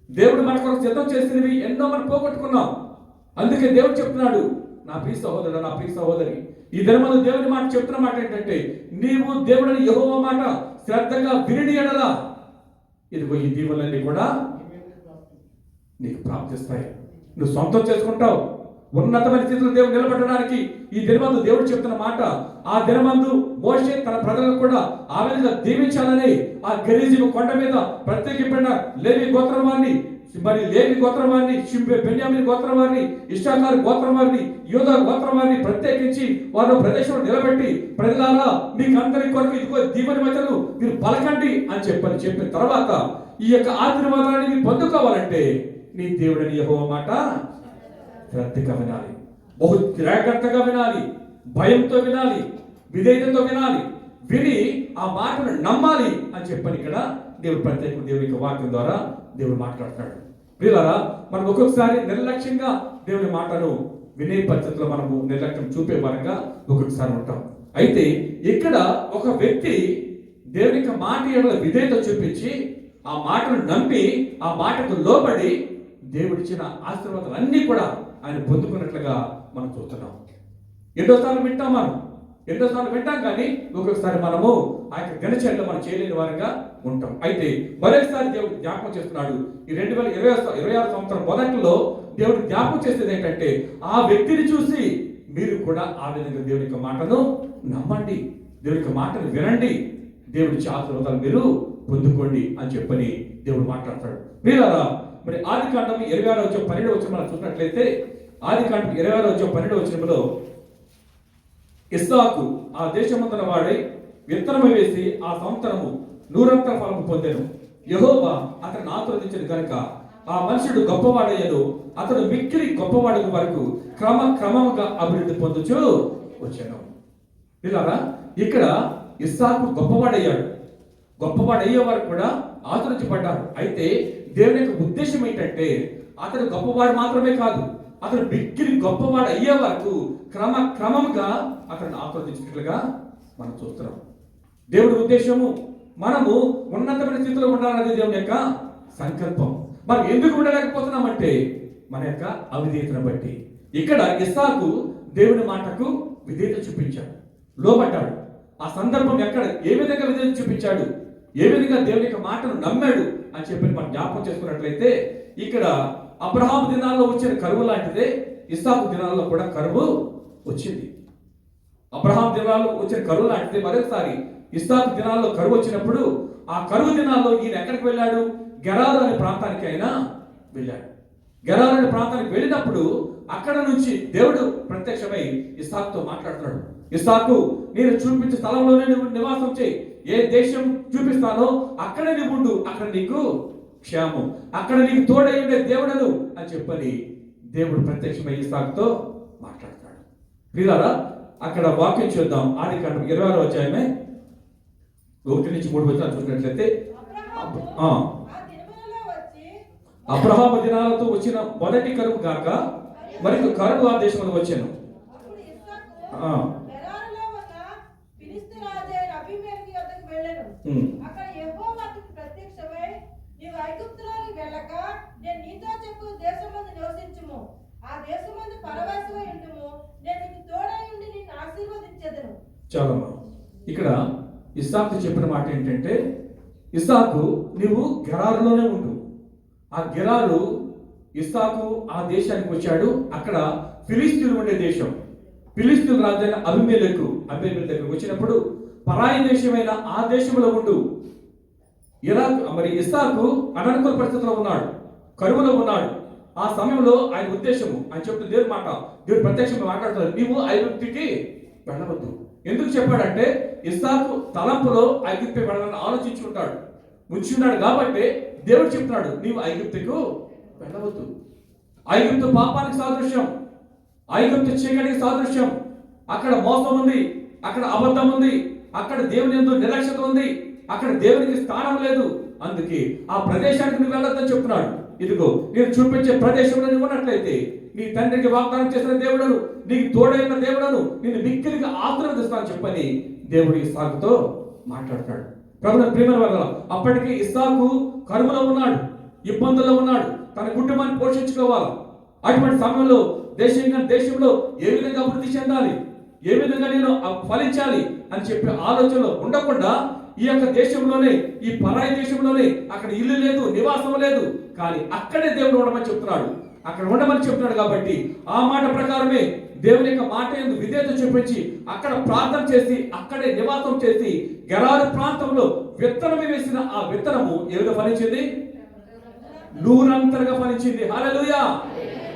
Speaker 4: దేవుడు మన కొరకు సిద్ధం చేసినవి ఎన్నో మనం పోగొట్టుకున్నాం. అందుకే దేవుడు చెప్తున్నాడు, నా ప్రియ సహోదరుడు, నా ప్రియ సహోదరి, ఈ దినమందు దేవుని మాట చెప్తున్న మాట ఏంటంటే, నీవు దేవుడని యెహోవా మాట శ్రద్ధగా వినిడి ఎడల ఇదిగో ఈ దీవెనలన్నీ కూడా నీకు ప్రాప్తిస్తాయి, నువ్వు సొంతం చేసుకుంటావు. ఉన్నతమైన స్థితిలో దేవుడు నిలబడడానికి ఈ దినమందు దేవుడు చెప్తున్న మాట, ఆ దినమందు మోషే తన ప్రజలను కూడా ఆ విధంగా దీవించాలని ఆ గెరిజీము కొండ మీద ప్రత్యేకింపడిన లేవి గోత్రం వారిని, మరి లేవి గోత్రం వారిని, బెన్యామీను గోత్రం వారిని, ఇశ్శాఖారు గోత్రం వారిని, యూదా గోత్రం వారిని ప్రత్యేకించి వారు ప్రదేశంలో నిలబెట్టి, ప్రజలారా మీకు అందరి కొరకు ఇదిగో దీవెన వచనాలు మీరు పలకండి అని చెప్పిన తర్వాత ఈ యొక్క ఆశీర్వాదాన్ని మీరు పొందుకోవాలంటే నీ దేవుడని యెహోవా మాట శ్రద్ధగా వినాలి, బహు జాగ్రత్తగా వినాలి, భయంతో వినాలి, విధేయతతో వినాలి, విని ఆ మాటను నమ్మాలి అని చెప్పని ఇక్కడ దేవుడు ప్రత్యేక దేవుని యొక్క వాక్యం ద్వారా దేవుడు మాట్లాడుతున్నాడు. ప్రియులారా, మనం ఒక్కొక్కసారి నిర్లక్ష్యంగా దేవుని మాటను వినే పరిస్థితిలో మనము నిర్లక్ష్యం చూపే పరంగా ఒక్కొక్కసారి ఉంటాం. అయితే ఇక్కడ ఒక వ్యక్తి దేవుని యొక్క మాట ఎడల విధేయత చూపించి ఆ మాటను నమ్మి ఆ మాటకు లోబడి దేవుడిచ్చిన ఆశీర్వాదాలు అన్నీ కూడా ఆయన పొందుకున్నట్లుగా మనం చూస్తున్నాం. ఎన్నోసార్లు వింటాం కానీ ఒక్కొక్కసారి మనము ఆ యొక్క దినచర్యలో మనం చేయలేని వారంగా ఉంటాం. అయితే మరొకసారి దేవుడు జ్ఞాపకం చేస్తున్నాడు. ఈ 2026 సంవత్సరం మొదట్లో దేవుడు జ్ఞాపకం చేసేది ఏంటంటే, ఆ వ్యక్తిని చూసి మీరు కూడా ఆ విధంగా దేవుని యొక్క మాటను నమ్మండి, దేవుని యొక్క మాటను వినండి, దేవుడి ఆశీర్వాదాలు మీరు పొందుకోండి అని చెప్పని దేవుడు మాట్లాడతాడు. ప్రియులారా, మరి ఆదికాండం 26:12 మనం చూసినట్లయితే, ఆదికాండం 26:12 ఇస్సాకు ఆ దేశమంతన వాడై విత్తనము వేసి ఆ సంవత్సరము 100 ఫలము పొందెను. యెహోవా అతను ఆశీర్వదించిన కనుక ఆ మనుషుడు గొప్పవాడయ్యను, అతడు మిక్కిలి గొప్పవాడు వరకు క్రమముగా అభివృద్ధి పొందుచూ వచ్చాను. ఇలాగా ఇక్కడ ఇస్సాకు గొప్పవాడయ్యే వారు కూడా ఆచరించబడ్డారు. అయితే దేవుని యొక్క ఉద్దేశం ఏంటంటే, అతడు గొప్పవాడు మాత్రమే కాదు, అతడు మిక్కిలి గొప్పవాడు అయ్యే వరకు క్రమముగా అతను ఆచరించినట్లుగా మనం చూస్తున్నాం. దేవుడి ఉద్దేశము మనము ఉన్నతమైన స్థితిలో ఉండాలనేది దేవుని యొక్క సంకల్పం. మనం ఎందుకు ఉండలేకపోతున్నామంటే మన యొక్క అవిధేయతను బట్టి. ఇక్కడ ఇస్సాకు దేవుని మాటకు విధేయత చూపించాడు, లోబడ్డాడు. ఆ సందర్భం ఎక్కడ ఏ విధంగా విధేయత చూపించాడు, ఏ విధంగా దేవుని యొక్క మాటను నమ్మాడు అని చెప్పి మనం జ్ఞాపకం చేసుకున్నట్లయితే, ఇక్కడ అబ్రహాము దినాల్లో వచ్చిన కరువు లాంటిదే ఇస్సాకు దినాల్లో కూడా కరువు వచ్చింది. అబ్రహాం దినాల్లో వచ్చిన కరువు లాంటిదే మరొకసారి ఇస్సాకు దినాల్లో కరువు వచ్చినప్పుడు ఆ కరువు దినాల్లో ఈయన ఎక్కడికి వెళ్ళాడు? గెరారు అనే ప్రాంతానికి అయినా వెళ్ళాడు. గెరారు అనే ప్రాంతానికి వెళ్ళినప్పుడు అక్కడ నుంచి దేవుడు ప్రత్యక్షమై ఇస్సాకుతో మాట్లాడుతున్నాడు. ఇస్సాకు, నేను చూపించే స్థలంలోనే నువ్వు నివాసం చేయి, ఏ దేశం చూపిస్తానో అక్కడే నువ్వు ఉండు, అక్కడ నీకు క్షేమం, అక్కడ నీకు తోడై ఉండే దేవుడను అని చెప్పని దేవుడు ప్రత్యక్షమై ఇస్సాకుతో మాట్లాడతాడు. ప్రియులారా, అక్కడ వాక్యం చూద్దాం. ఆదికాండం 26వ అధ్యాయమే 1-3 వచనాలు చూసినట్లయితే, అబ్రహాము దినాలతో వచ్చిన మొదటి కరువు కాక మరియు కరువు ఆ దేశంలో వచ్చాను. చాలా ఇక్కడ ఇస్సాకు చెప్పిన మాట ఏంటంటే, ఇస్సాకు నువ్వు గెరారులోనే ఉండు. ఆ గెరారు, ఇస్సాకు ఆ దేశానికి వచ్చాడు. అక్కడ ఫిలిస్తీన్లు ఉండే దేశం, ఫిలిస్తీన్ రాజైన అబీమెలెకు దగ్గరకు వచ్చినప్పుడు పరాయి దేశమైన ఆ దేశంలో ఉండు. మరి ఇస్సాకు అననుకూల పరిస్థితుల్లో ఉన్నాడు, కరువులో ఉన్నాడు. ఆ సమయంలో ఆయన ఉద్దేశము, ఆయన చెప్తున్న దేవుడి మాట, దేవుడు ప్రత్యక్షంగా మాట్లాడుతున్నారు, నీవు ఐగుప్తుకి వెళ్ళవద్దు. ఎందుకు చెప్పాడంటే, ఇస్సాకు తలంపులో ఐగుప్తు వెళ్ళాలని ఆలోచించి ఉంటాడు, ఉంచి ఉన్నాడు. కాబట్టి దేవుడు చెప్తున్నాడు, నీవు ఐగుప్తుకు వెళ్ళవద్దు. ఐగుప్తు పాపానికి సాదృశ్యం, ఐగుప్తు చీకటికి సాదృశ్యం. అక్కడ మోసం ఉంది, అక్కడ అబద్ధం ఉంది, అక్కడ దేవుని యందు నిర్లక్ష్యత ఉంది, అక్కడ దేవునికి స్థానం లేదు. అందుకే ఆ ప్రదేశానికి నువ్వు వెళ్ళొద్దని చెప్తున్నాడు. ఇదిగో నేను చూపించే ప్రదేశంలో నువ్వు ఉన్నట్లయితే నీ తండ్రికి వాగ్దానం చేసిన దేవుడను, నీకు తోడైన దేవుడను నిన్ను మిక్కిలిగా ఆశీర్వదిస్తానని చెప్పని దేవుడు ఇస్సాకుతో మాట్లాడతాడు. ప్రభువుని ప్రేమ వల్ల అప్పటికి ఇస్సాకు కరువులో ఉన్నాడు, ఇబ్బందుల్లో ఉన్నాడు, తన కుటుంబాన్ని పోషించుకోవాలి. అటువంటి సమయంలో దేశంలో ఏ విధంగా అభివృద్ధి చెందాలి, ఏ విధంగా నేను ఫలించాలి అని చెప్పే ఆలోచనలో ఉండకుండా ఈ యొక్క దేశంలోనే, ఈ పరాయి దేశంలోనే, అక్కడ ఇల్లు లేదు, నివాసం లేదు, కానీ అక్కడే దేవుడు ఉండమని చెప్తున్నాడు, అక్కడ ఉండమని చెప్తున్నాడు. కాబట్టి ఆ మాట ప్రకారమే దేవుని యొక్క మాట యందు విధేయత చూపించి అక్కడ ప్రార్థన చేసి అక్కడే నివాసం చేసి గెరారు ప్రాంతంలో విత్తనం వేసిన ఆ విత్తనము ఏ విధంగా ఫలించింది? నూరంతరగా ఫలించింది. హల్లెలూయా,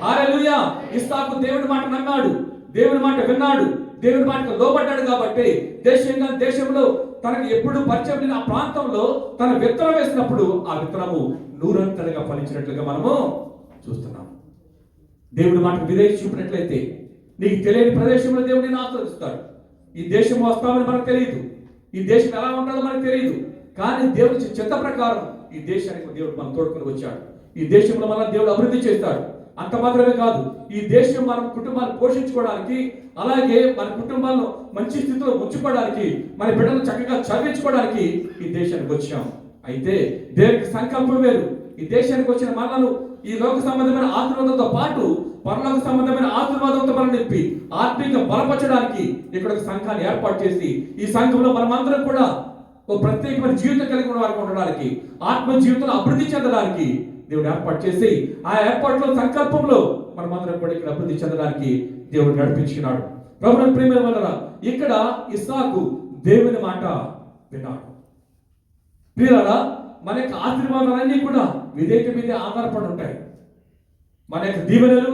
Speaker 4: హల్లెలూయా. ఇస్సాకు దేవుడి మాట నమ్మాడు, దేవుడి మాట విన్నాడు, దేవుడి మాటకు లోబడ్డాడు. కాబట్టి దేశంలో తనకు ఎప్పుడు పరిచయం లేని ఆ ప్రాంతంలో తన విత్తనం వేసినప్పుడు ఆ విత్తనము నూరంతరగా ఫలించినట్లుగా మనము చూస్తున్నాము. దేవుడి మాటకు విధేయత చూపినట్లయితే నీకు తెలియని ప్రదేశంలో దేవుడు నిన్ను ఆశీర్వదిస్తాడు. ఈ దేశం వస్తామని మనకు తెలియదు, ఈ దేశం ఎలా ఉంటుందో మనకు తెలియదు, కానీ దేవుడి చిత్త ప్రకారం ఈ దేశానికి దేవుడు మనం తోడుకొని వచ్చాడు. ఈ దేశంలో మన దేవుడు అభివృద్ధి చేస్తాడు. అంత మాత్రమే కాదు, ఈ దేశం మన కుటుంబాన్ని పోషించుకోవడానికి, అలాగే మన కుటుంబాలను మంచి స్థితిలో ఉంచుకోవడానికి, మన బిడ్డలను చక్కగా చదివించుకోవడానికి ఈ దేశానికి వచ్చాం. అయితే దేవునికి సంకల్పం వేరు. ఈ దేశానికి వచ్చిన మనలను ఈ లోక సంబంధమైన ఆశీర్వాదంతో పాటు పరలోక సంబంధమైన ఆశీర్వాదంతో మనం నింపి ఆత్మీయంగా బలపరచడానికి ఇక్కడ ఒక సంఘాన్ని ఏర్పాటు చేసి ఈ సంఘంలో మనమందరం కూడా ఒక ప్రత్యేకమైన జీవితం కలిగి ఉన్న వారికి ఉండడానికి, ఆత్మ జీవితంలో అభివృద్ధి చెందడానికి దేవుడు ఏర్పాటు చేసి ఆ ఏర్పాటులో సంకల్పంలో మనమందరం కూడా ఇక్కడ అభివృద్ధి చెందడానికి దేవుడు నడిపించుకున్నాడు. ప్రభువుని ప్రేమ వలన ఇక్కడ ఇస్సాకు దేవుని మాట విన్నాడు. ప్రియులారా, మన యొక్క ఆశీర్వాదాలన్నీ కూడా విధేయత మీదే ఆధారపడి ఉంటాయి. మన యొక్క దీవెనలు,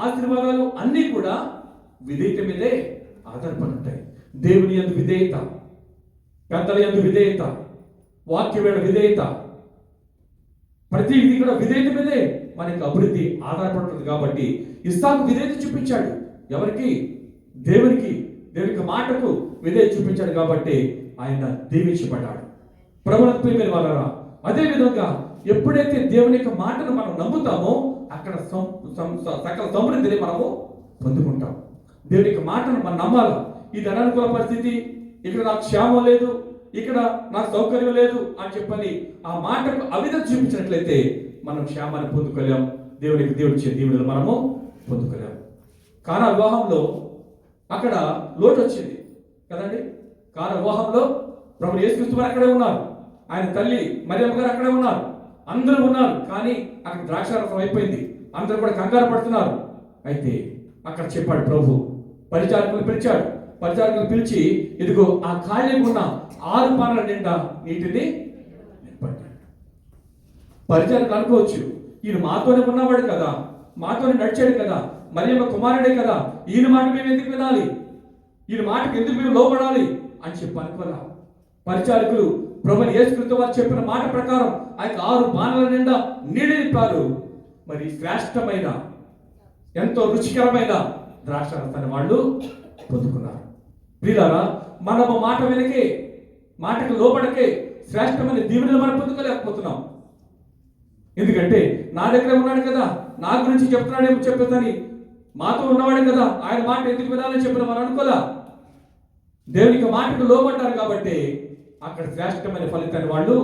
Speaker 4: ఆశీర్వాదాలు అన్నీ కూడా విధేయత మీదే ఆధారపడి ఉంటాయి. దేవుని యందు విధేయత, పెద్దల యందు విధేయత, వాక్యమైన విధేయత, ప్రతిదీ కూడా విధేయత మీదే మనకి అభివృద్ధి ఆధారపడుతుంది. కాబట్టి ఇస్సాకు విధేయత చూపించాడు. ఎవరికి? దేవునికి, దేవునికి మాటకు విధేయత చూపించాడు. కాబట్టి ఆయన దీవించబడ్డాడు. ప్రభువుని ప్రియమైన వారరా, అదే విధంగా ఎప్పుడైతే దేవుని యొక్క మాటను మనం నమ్ముతామో అక్కడ సకల సమృద్ధిని మనము పొందుకుంటాం. దేవుని యొక్క మాటను మనం నమ్మాలి. ఇది అననుకూల పరిస్థితి, ఇక్కడ నాకు క్షేమం లేదు, ఇక్కడ నాకు సౌకర్యం లేదు అని చెప్పని ఆ మాటకు అవిధత చూపించినట్లయితే మనం క్షేమాన్ని పొందుకోలేం, దేవునికి దేవుడిచ్చే దీవెనలు మనము పొందుకోలేం. కానా వివాహంలో అక్కడ లోటు వచ్చింది కదండి. కానా వివాహంలో ప్రభు యేసుక్రీస్తు వారు అక్కడే ఉన్నారు, ఆయన తల్లి మరియమ్మ గారు అక్కడే ఉన్నారు, అందరూ ఉన్నారు. కానీ అక్కడ ద్రాక్షారసం అయిపోయింది, అందరూ కూడా కంగారు పడుతున్నారు. అయితే అక్కడ చెప్పాడు ప్రభు, పరిచారకులు పిలిచాడు, పిలిచి ఇదిగో ఆ ఖాళీగా ఉన్న 6 పానల నిండా నీటిని పరిచారకులు అనుకోవచ్చు, ఈయన మాతోనే ఉన్నవాడు కదా, మాతోనే నడిచాడు కదా, మరియమ్మ కుమారుడే కదా, ఈయన మాట మేము ఎందుకు వినాలి, ఈయన మాటకు ఎందుకు మేము లోబడాలి అని చెప్పి అనుకోరా. పరిచారకులు ప్రభుని యేసుక్రీస్తు వారు చెప్పిన మాట ప్రకారం ఆ 6 బాణల నిండా నీళ్ళు నింపారు. మరి శ్రేష్టమైన ఎంతో రుచికరమైన ద్రాక్షారసాన్ని వాళ్ళు పొందుకున్నారు. ప్రియులారా, మనము మాట వెనకే, మాటకు లోబడకే శ్రేష్టమైన దీవెనలు మనం పొందుకోలేకపోతున్నాం. ఎందుకంటే నా దగ్గర ఉన్నాడు కదా, నా గురించి చెప్తున్నాడేమో చెప్పేదని, మాతో ఉన్నవాడే కదా, ఆయన మాట ఎందుకు వినాలని చెప్పిన మనం అనుకోలే. దేవునికి మాటకు లోబడ్డారు కాబట్టి అక్కడ శ్రేష్టమైన ఫలితాన్ని వాళ్ళు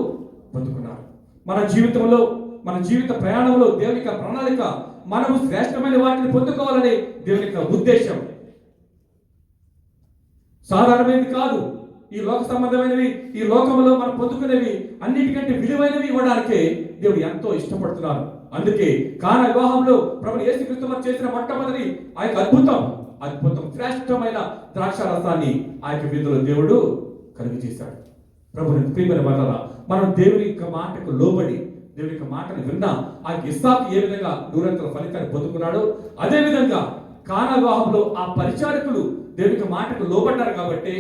Speaker 4: పొందుకున్నారు. మన జీవితంలో, మన జీవిత ప్రయాణంలో దేవుని యొక్క ప్రణాళిక మనము శ్రేష్టమైన వాటిని పొందుకోవాలని దేవుని యొక్క ఉద్దేశం. సాధారణమైనది కాదు. ఈ లోక సంబంధమైనవి, ఈ లోకంలో మనం పొందుకునేవి అన్నిటికంటే విలువైనవి ఇవ్వడానికే దేవుడు ఎంతో ఇష్టపడుతున్నారు. అందుకే కానా వివాహంలో ప్రభువు యేసుక్రీస్తు వారు చేసిన మొట్టమొదటి ఆ యొక్క అద్భుతం శ్రేష్టమైన ద్రాక్షారసాన్ని ఆ యొక్క విందులో దేవుడు కలుగు చేశాడు. ప్రభుని ప్రియమైన వాళ్ళ మనం దేవుని యొక్క మాటకు లోబడి దేవుని యొక్క మాటను విన్నా ఆ ఇస్సాకు ఏ విధంగా 100 ఫలితాన్ని పొందుకున్నాడో, అదే విధంగా కానా వివాహంలో ఆ పరిచారకులు దేవుని యొక్క మాటకు లోబడ్డారు కాబట్టి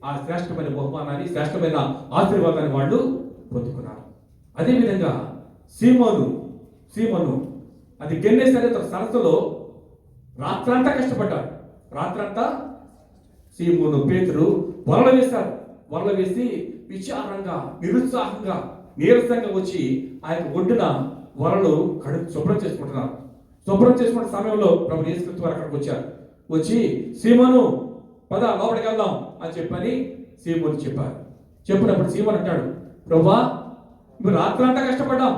Speaker 4: ఆ శ్రేష్టమైన బహుమానాన్ని, శ్రేష్టమైన ఆశీర్వాదాన్ని వాళ్ళు పొందుకున్నారు. అదేవిధంగా సీమోను అది గెన్నేసరేత సరస్సులో రాత్రంతా కష్టపడ్డాడు. రాత్రంతా సీమోను పేతురు వలలు వేశారు. వలలు వేసి విచారంగా, నిరుత్సాహంగా, నీరసంగా వచ్చి ఆ యొక్క ఒడ్డున వలలు శుభ్రం చేసుకుంటున్నారు. శుభ్రం చేసుకున్న సమయంలో ప్రభువు యేసుక్రీస్తు వారు అక్కడికి వచ్చారు. వచ్చి సీమోను పద లోపలికి వెళ్దాం అని చెప్పని సీమోను చెప్పారు. చెప్పినప్పుడు సీమోను అంటాడు, ప్రభువా మేము రాత్రంతా కష్టపడ్డాం,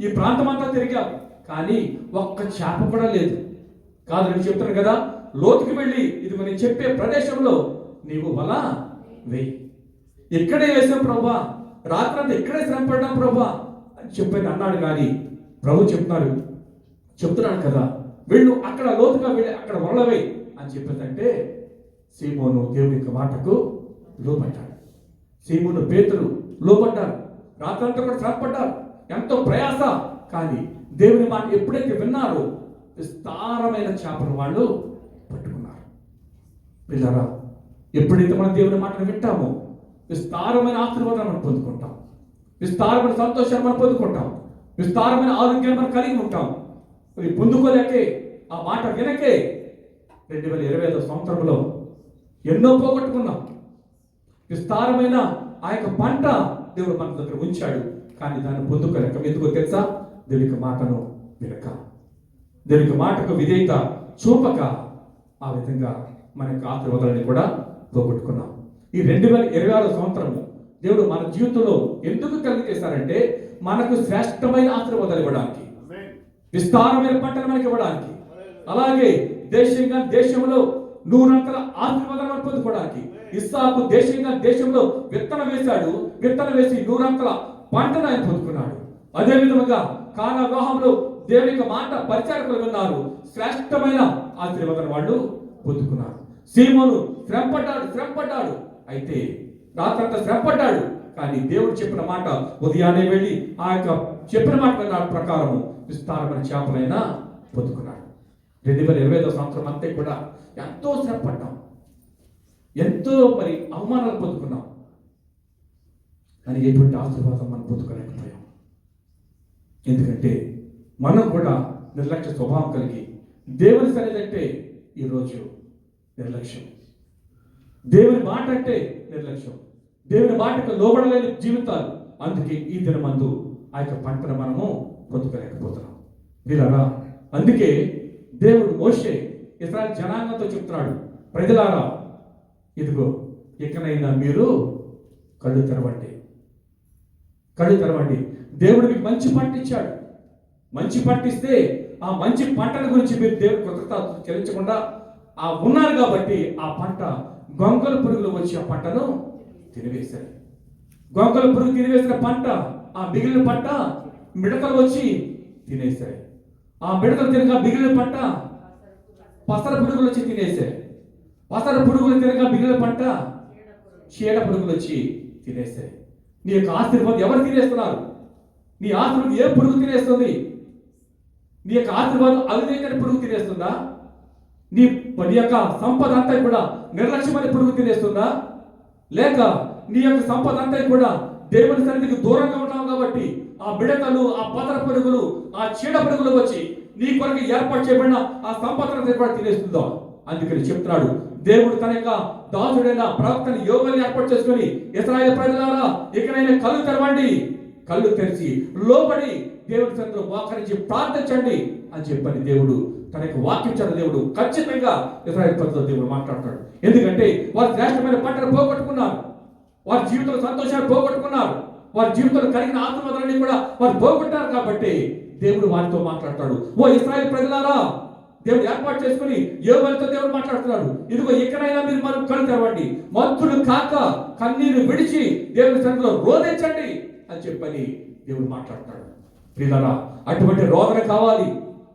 Speaker 4: ఈ ప్రాంతం అంతా తిరిగాం, కానీ ఒక్క చేప కూడా లేదు. కాదు నేను చెప్తాను కదా, లోతుకి వెళ్ళి ఇది నేను చెప్పే ప్రదేశంలో నీవు వల వేయి. ఇక్కడే వేసాం ప్రభువా, రాత్రంతా ఇక్కడే శ్రమ పడ్డాం ప్రభువా అని చెప్పని అన్నాడు. కానీ ప్రభు చెప్తున్నాడు కదా, వెళ్ళు అక్కడ లోతుగా వెళ్ళి అక్కడ వల వేయి అని చెప్పేదంటే సీమోను దేవుని యొక్క మాటకు లోబడ్డాడు. సీమోను పేతురు లోబడ్డారు. రాత్రంతా కూడా శ్రమ పడ్డారు, ఎంతో ప్రయాస. కానీ దేవుని మాట ఎప్పుడైతే విన్నారో విస్తారమైన చేపలు వాళ్ళు పట్టుకున్నారు. పిల్లరా, ఎప్పుడైతే మనం దేవుని మాటను వింటామో విస్తారమైన ఆశీర్వాదాన్ని మనం పొందుకుంటాం, విస్తారమైన సంతోషాన్ని మనం పొందుకుంటాం, విస్తారమైన ఆరోగ్యాన్ని మనం కలిగి ఉంటాం. ఇవి పొందుకోలేకే, ఆ మాట వినకే 2025 సంవత్సరంలో ఎన్నో పోగొట్టుకున్నాం. విస్తారమైన ఆ యొక్క పంట దేవుడు మన దగ్గర ఉంచాడు, కానీ దాన్ని పొందుకోలేక. ఎందుకో తెలుసా? దేవునికి మాటను వినక, దేవునికి మాటకు విధేయత చూపక ఆ విధంగా మన యొక్క ఆశీర్వాదాన్ని కూడా పోగొట్టుకున్నాం. ఈ 2026 సంవత్సరము దేవుడు మన జీవితంలో ఎందుకు కలిగి చేశారంటే మనకు శ్రేష్టమైన ఆశీర్వాదాలు ఇవ్వడానికి, విస్తారమైన పంటను మనకి ఇవ్వడానికి, అలాగే దేశంలో 100 ఆశీర్వాదాలు మనం పొందుకోవడానికి. ఇస్సాకు దేశంలో విత్తనం వేశాడు, విత్తనం వేసి 100 పంటను ఆయన పొందుకున్నాడు. అదే విధంగా కానా వివాహంలో దేవుని యొక్క మాట పరిచారకులు విన్నారు, శ్రేష్టమైన ఆశీర్వాదాన్ని వాళ్ళు పొందుకున్నారు. సీమోను శ్రమపడ్డాడు, అయితే రాత్రంతా శ్రమపడ్డాడు. కానీ దేవుడు చెప్పిన మాట ఉదయాన్నే వెళ్ళి ఆ యొక్క చెప్పిన మాట ప్రకారము విస్తారమైన చేపలైనా పొందుకున్నాడు. 2025 సంవత్సరం అంతా కూడా ఎంతో శ్రమపడ్డాం, ఎంతో మరి అవమానాలు పొందుకున్నాం, కానీ ఎటువంటి ఆశీర్వాదం మనం పొందుకోలేకపోయాం. ఎందుకంటే మనం కూడా నిర్లక్ష్య స్వభావం కలిగి దేవుని సన్నిధి అంటే ఈరోజు నిర్లక్ష్యం, దేవుని మాట అంటే నిర్లక్ష్యం, దేవుని మాటకు లోబడలేని జీవితాలు. అందుకే ఈ దినమందు ఆ యొక్క పంటను మనము పొందుకోలేకపోతున్నాం. వీళ్ళరా, అందుకే దేవుడు మోషే ఇశ్రాయేలు జనాంగంతో చెప్తున్నాడు, ప్రజలారా ఇదిగో ఇకనైనా మీరు కళ్ళు తెరవండి. దేవుడు మీకు మంచి పంట ఇచ్చాడు. మంచి పంట ఇస్తే ఆ మంచి పంటల గురించి మీరు దేవుడి కృతజ్ఞత చెల్లించకుండా ఉన్నారు కాబట్టి ఆ పంట గొంగల పురుగులు వచ్చి ఆ పంటను తినివేశాయి. గొంగల పురుగు తినివేసిన పంట, ఆ మిగిలిన పంట మిడతలు వచ్చి తినేశాయి. ఆ మిడతలు తినగా మిగిలిన పంట పసర పురుగులు వచ్చి తినేశాయి. పసర పురుగులు తినగా మిగిలిన పంట చీడ పురుగులు వచ్చి తినేశాయి. నీ యొక్క ఆశీర్వాదం ఎవరు తినేస్తున్నారు? నీ ఆత్మను ఏ పురుగు తినేస్తుంది? నీ యొక్క ఆశీర్వాదం అవివేకాన్ని పురుగు తినేస్తుందా? నీ యొక్క సంపద అంతా కూడా నిర్లక్ష్యమైన పురుగు తినేస్తుందా? లేక నీ యొక్క సంపద అంతా కూడా దేవుని సన్నిధికి దూరంగా ఉన్నావు కాబట్టి ఆ బిడతలు, ఆ పదర పురుగులు, ఆ చీడ పురుగులు వచ్చి నీ కొరకు ఏర్పాటు చేయబడిన ఆ సంపదను కూడా తినేస్తుందో? అందుకని చెప్తున్నాడు దేవుడు తన యొక్క దాసుడైన ప్రవక్తని యోగుని ఏర్పాటు చేసుకొని, ఇశ్రాయేలు ప్రజలారా ఇకనైనా కళ్ళు తెరవండి, కళ్ళు తెరిచి లోబడి దేవుడి సన్నిధిలో మోకరించి ప్రార్థించండి అని చెప్పని దేవుడు తన యొక్క వాక్యం దేవుడు ఖచ్చితంగా ఇశ్రాయేలు ప్రజలతో దేవుడు మాట్లాడతాడు. ఎందుకంటే వారు శ్రేష్టమైన పంటను పోగొట్టుకున్నారు, వారి జీవితంలో సంతోషాన్ని పోగొట్టుకున్నారు, వారి జీవితంలో కలిగిన ఆత్మవదలని కూడా వారు పోగొట్టారు. కాబట్టి దేవుడు వారితో మాట్లాడతాడు. ఓ ఇశ్రాయేలు ప్రజలారా, దేవుడు ఏర్పాటు చేసుకుని యోగులతో దేవుడు మాట్లాడుతున్నాడు. ఇదిగో ఇకనైనా మీరు మనం కళ్ళు తెరవండి, మత్తులు కాక కన్నీరు విడిచి దేవుని సన్నిధిలో రోధించండి అని చెప్పని దేవుడు మాట్లాడతాడు. ప్రియులారా, అటువంటి రోదన కావాలి.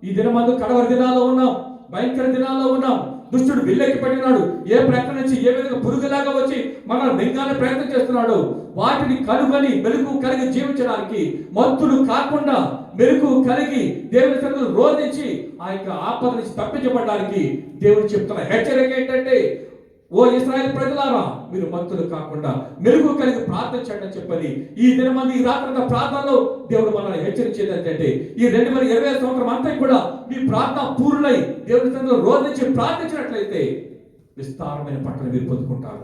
Speaker 4: ఈ దినమందు కడవరి దినాల్లో ఉన్నాం, భయంకర దినాల్లో ఉన్నాం. దుష్టుడు విల్లెక్కి పడినాడు. ఏ ప్రక్కన నుంచి ఏ విధంగా పురుగులాగా వచ్చి మనల్ని మింగానే ప్రయత్నం చేస్తున్నాడు. వాటిని కనుగొని మెలకు కలిగి జీవించడానికి, మత్తులు కాకుండా మెలకు కలిగి దేవుని సన్నిధిలో రోధించి ఆ యొక్క ఆపద నుంచి తప్పించబడడానికి దేవుడు చెప్తున్న హెచ్చరిక ఏంటంటే, ఓ ఇశ్రాయేలు ప్రజలారా, మీరు మత్తులు కాకుండా మెలుగు కలిగి ప్రార్థించండి అని చెప్పని ఈ దినమంది ఈ రాత్రి ప్రార్థనలో దేవుడు మనల్ని హెచ్చరించేది ఏంటంటే, ఈ 2020 సంవత్సరం అంతా కూడా మీ ప్రార్థన పూర్ణై దేవుని సన్నిధిలో రోధించి ప్రార్థించినట్లయితే విస్తారమైన పంటలు మీరు పొందుకుంటారు,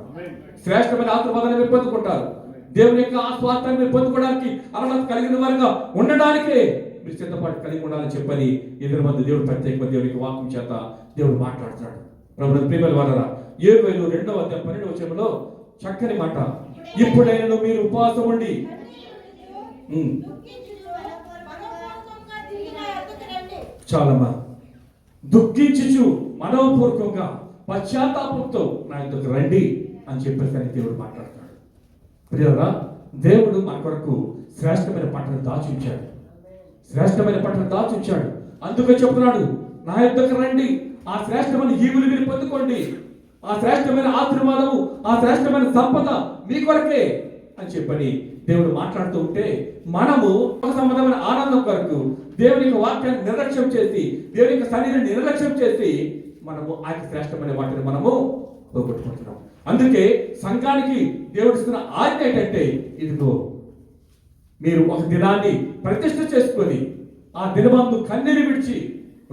Speaker 4: శ్రేష్టమైన ఆశీర్వాదాన్ని మీరు పొందుకుంటారు. దేవుని యొక్క ఆస్వాదాన్ని మీరు పొందుకోవడానికి అర్హత కలిగిన వారుగా ఉండడానికే మీరు సిద్ధపాటు కలిగి ఉండాలని చెప్పని ఈ దినమంది దేవుడు ప్రత్యేకంగా దేవునికి వాక్యం చేత దేవుడు మాట్లాడుతున్నాడు. ప్రభుత్వ ప్రియమైన వారరా, 7:2 చక్కని మాట, ఇప్పుడైనా మీరు ఉపవాసం ఉండి చాలమ్మా దుఃఖించుచు మనోపూర్వకంగా పశ్చాత్తాపంతో నా యొద్దకు రండి అని చెప్పేసి దేవుడు మాట్లాడతాడు. ప్రియులారా, దేవుడు మన కొరకు శ్రేష్టమైన పంటను దాచుంచాడు, శ్రేష్టమైన పంటను దాచుంచాడు. అందుకే చెప్తున్నాడు, నా యొద్దకు రండి, ఆ శ్రేష్టమైన ఈవులు మీరు పొందుకోండి, ఆ శ్రేష్టమైన ఆశీర్వాదము, ఆ శ్రేష్టమైన సంపద మీ కొరకే అని చెప్పని దేవుడు మాట్లాడుతూ ఉంటే, మనము ఒక సంబంధమైన ఆనందం కొరకు దేవుని యొక్క వాక్యాన్ని నిర్లక్ష్యం చేసి, దేవుని యొక్క సన్నిధిని నిర్లక్ష్యం చేసి మనము ఆ శ్రేష్టమైన వాటిని మనము పోగొట్టుకుంటున్నాం. అందుకే సంఘానికి దేవుడు ఇస్తున్న ఆజ్ఞ ఏంటంటే, ఇదిగో మీరు ఒక దినాన్ని ప్రతిష్ఠ చేసుకొని ఆ దినమందు కన్నీరు విడిచి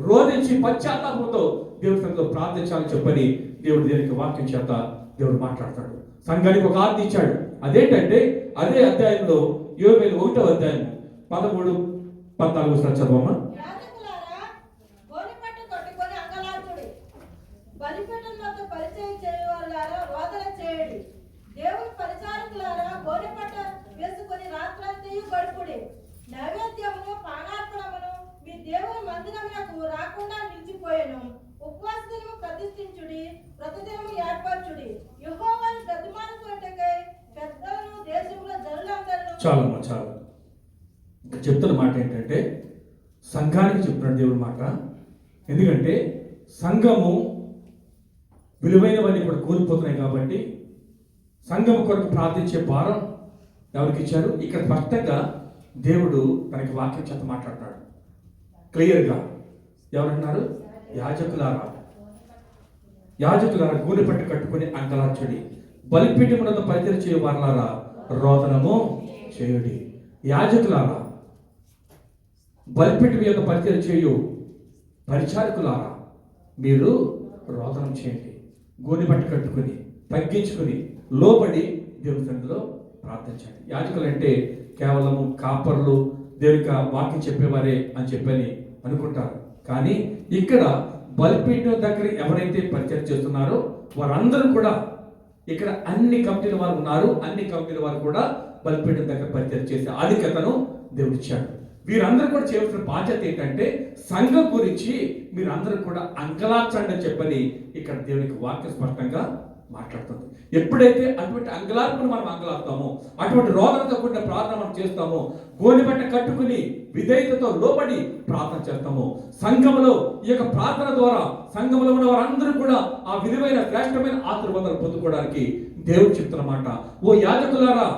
Speaker 4: రోధించి పశ్చాత్తాపంతో దేవుడి సన్నిధిలో ప్రార్థించాలని చెప్పని దేవుడు దేనికి వాక్యం చేత దేవుడు మాట్లాడతాడు. సంఘానికి ఒక ఆజ్ఞ ఇచ్చాడు. అదేంటంటే, అదే అధ్యాయంలో 13:13-14 చదవమ్మా.
Speaker 5: దేవుని పరిచారకులారా, గోనెపట్ట వేసుకొని రాత్రంతయు గడుపుడి. నైవేద్యమును పానార్పణమును మీ దేవుని మందిరమునకు రాకుండా నిలిచిపోయెను. ఉపవాస దినము ప్రతిష్ఠించుడి, ప్రతిదినము ఏర్పరచుడి. యెహోవాను బ్రతిమాలుకొనుటకై పెద్దలను దేశములో జనులందరూ.
Speaker 4: చాలమ్మా చాలు. చెప్తున్న మాట ఏంటంటే, సంఘానికి చెప్తున్నాడు దేవుడి మాట. ఎందుకంటే సంఘము విలువైనవన్నీ కూడా కోల్పోతున్నాయి కాబట్టి సంఘం కొరకు ప్రార్థించే భారం ఎవరికి ఇచ్చారు? ఇక్కడ స్పష్టంగా దేవుడు తనకి వాక్యం చేత మాట్లాడతాడు క్లియర్గా. ఎవరన్నారు? యాజకులారా, యాజకులారా గూనె పట్టు కట్టుకుని అంకలార్చుడి, బలిపీఠమునందు పరిచయం చేయ వారలారా రోదనము చేయుడి. యాజకులారా, బలిపీఠం యొక్క పరిచయం చేయు పరిచారకులారా, మీరు రోదనం చేయండి, గూనె పట్టు కట్టుకుని తగ్గించుకుని లోబడి దేవుని సన్నిధిలో ప్రార్థించండి. యాజకులు అంటే కేవలము కాపర్లు, దేవునికి వాక్యం చెప్పేవారే అని చెప్పని అనుకుంటారు. కానీ ఇక్కడ బలిపీఠం దగ్గర ఎవరైతే పరిచయం చేస్తున్నారో వారందరూ కూడా, ఇక్కడ అన్ని కమిటీల వారు ఉన్నారు, అన్ని కమిటీల వారు కూడా బలిపీఠం దగ్గర పరిచయం చేసే ఆధిక్యతను దేవుడు ఇచ్చాడు. వీరందరూ కూడా చేయవలసిన బాధ్యత ఏంటంటే, సంఘం గురించి మీరందరూ కూడా అంగలార్చండి అని చెప్పని ఇక్కడ దేవునికి వాక్యం స్పష్టంగా మాట్లాడుతుంది. ఎప్పుడైతే అటువంటి అంగలార్పును మనం అంగలార్తామో, అటువంటి రోగంతో కూడిన ప్రార్థన మనం చేస్తామో, గోనెపట్ట కట్టుకుని విధేయతతో లోబడి ప్రార్థన చేస్తామో, సంఘంలో ఈ యొక్క ప్రార్థన ద్వారా సంఘంలో ఉన్న వారందరూ కూడా ఆ విలువైన శ్రేష్టమైన ఆశీర్వాదాలు పొందుకోవడానికి దేవుడు చెప్తున్నమాట. ఓ యాజకులారా,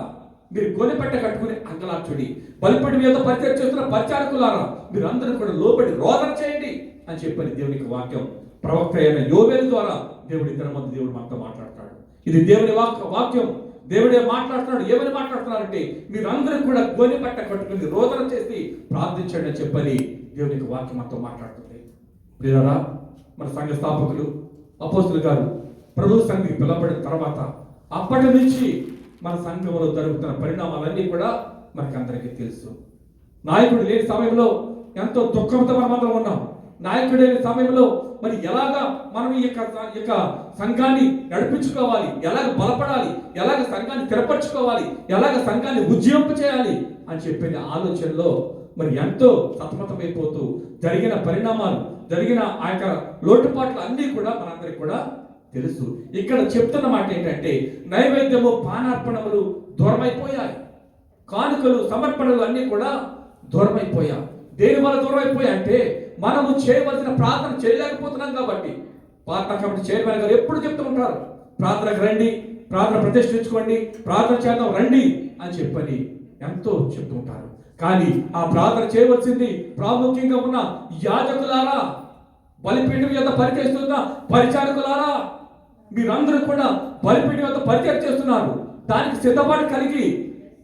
Speaker 4: మీరు గోనెపట్ట కట్టుకుని అంగలార్చుడి. బలిపీఠం మీద పరిచయం చేస్తున్న పరిచారకులారా, మీరు అందరూ కూడా లోబడి రోదన చేయండి అని చెప్పని దేవునికి వాక్యం ప్రవక్త అయిన యోవేలు ద్వారా దేవుడి ఇద్దరి మధ్య దేవుడు మనతో మాట్లాడతాడు. ఇది దేవుని వాక్యం. దేవుడే మాట్లాడుతున్నాడు. ఏమని మాట్లాడుతున్నారంటే, మీరందరూ కూడా గోనెపట్ట కట్టుకుని రోదన చేసి ప్రార్థించండి అని చెప్పని దేవునికి వాక్యం మనతో మాట్లాడుతుంది. ప్రియులారా, మన సంఘ స్థాపకులు అపోస్తులు గారు ప్రభు సంఘానికి పిలవబడిన తర్వాత అప్పటి నుంచి మన సంఘంలో జరుగుతున్న పరిణామాలన్నీ కూడా మనకందరికీ తెలుసు. నాయకుడు లేని సమయంలో ఎంతో దుఃఖంతో మనమందరం ఉన్నాం. నాయకుడు లేని సమయంలో మరి ఎలాగా మనం ఈ యొక్క సంఘాన్ని నడిపించుకోవాలి, ఎలాగ బలపడాలి, ఎలాగ సంఘాన్ని స్థిరపరచుకోవాలి, ఎలాగ సంఘాన్ని ఉజ్జీవింప చేయాలి అని చెప్పిన ఆలోచనలో మరి ఎంతో సతమతమైపోతూ జరిగిన పరిణామాలు, జరిగిన ఆ యొక్క లోటుపాట్లు అన్నీ కూడా మనందరికి కూడా తెలుసు. ఇక్కడ చెప్తున్న మాట ఏంటంటే, నైవేద్యము పానార్పణములు దూరమైపోయాయి, కానుకలు సమర్పణలు అన్నీ కూడా దూరమైపోయాయి. దేని వల్ల దూరమైపోయాయి అంటే, మనము చేయవలసిన ప్రార్థన చేయలేకపోతున్నాం కాబట్టి. ప్రార్థన కమిటీ చైర్మన్ గారు ఎప్పుడు చెప్తూ ఉంటారు, ప్రార్థనకు రండి, ప్రార్థన ప్రతిష్ఠించుకోండి, ప్రార్థన చేద్దాం రండి అని చెప్పని ఎంతో చెప్తూ ఉంటారు. కానీ ఆ ప్రార్థన చేయవలసింది ప్రాముఖ్యంగా ఉన్న యాజకులారా, బలిపీఠం యొక్క పరిచయిస్తున్న పరిచారకులారా, మీరందరూ కూడా బలిపీఠం యొక్క పరిచయం చేస్తున్నారు. దానికి సిద్ధపాటు కలిగి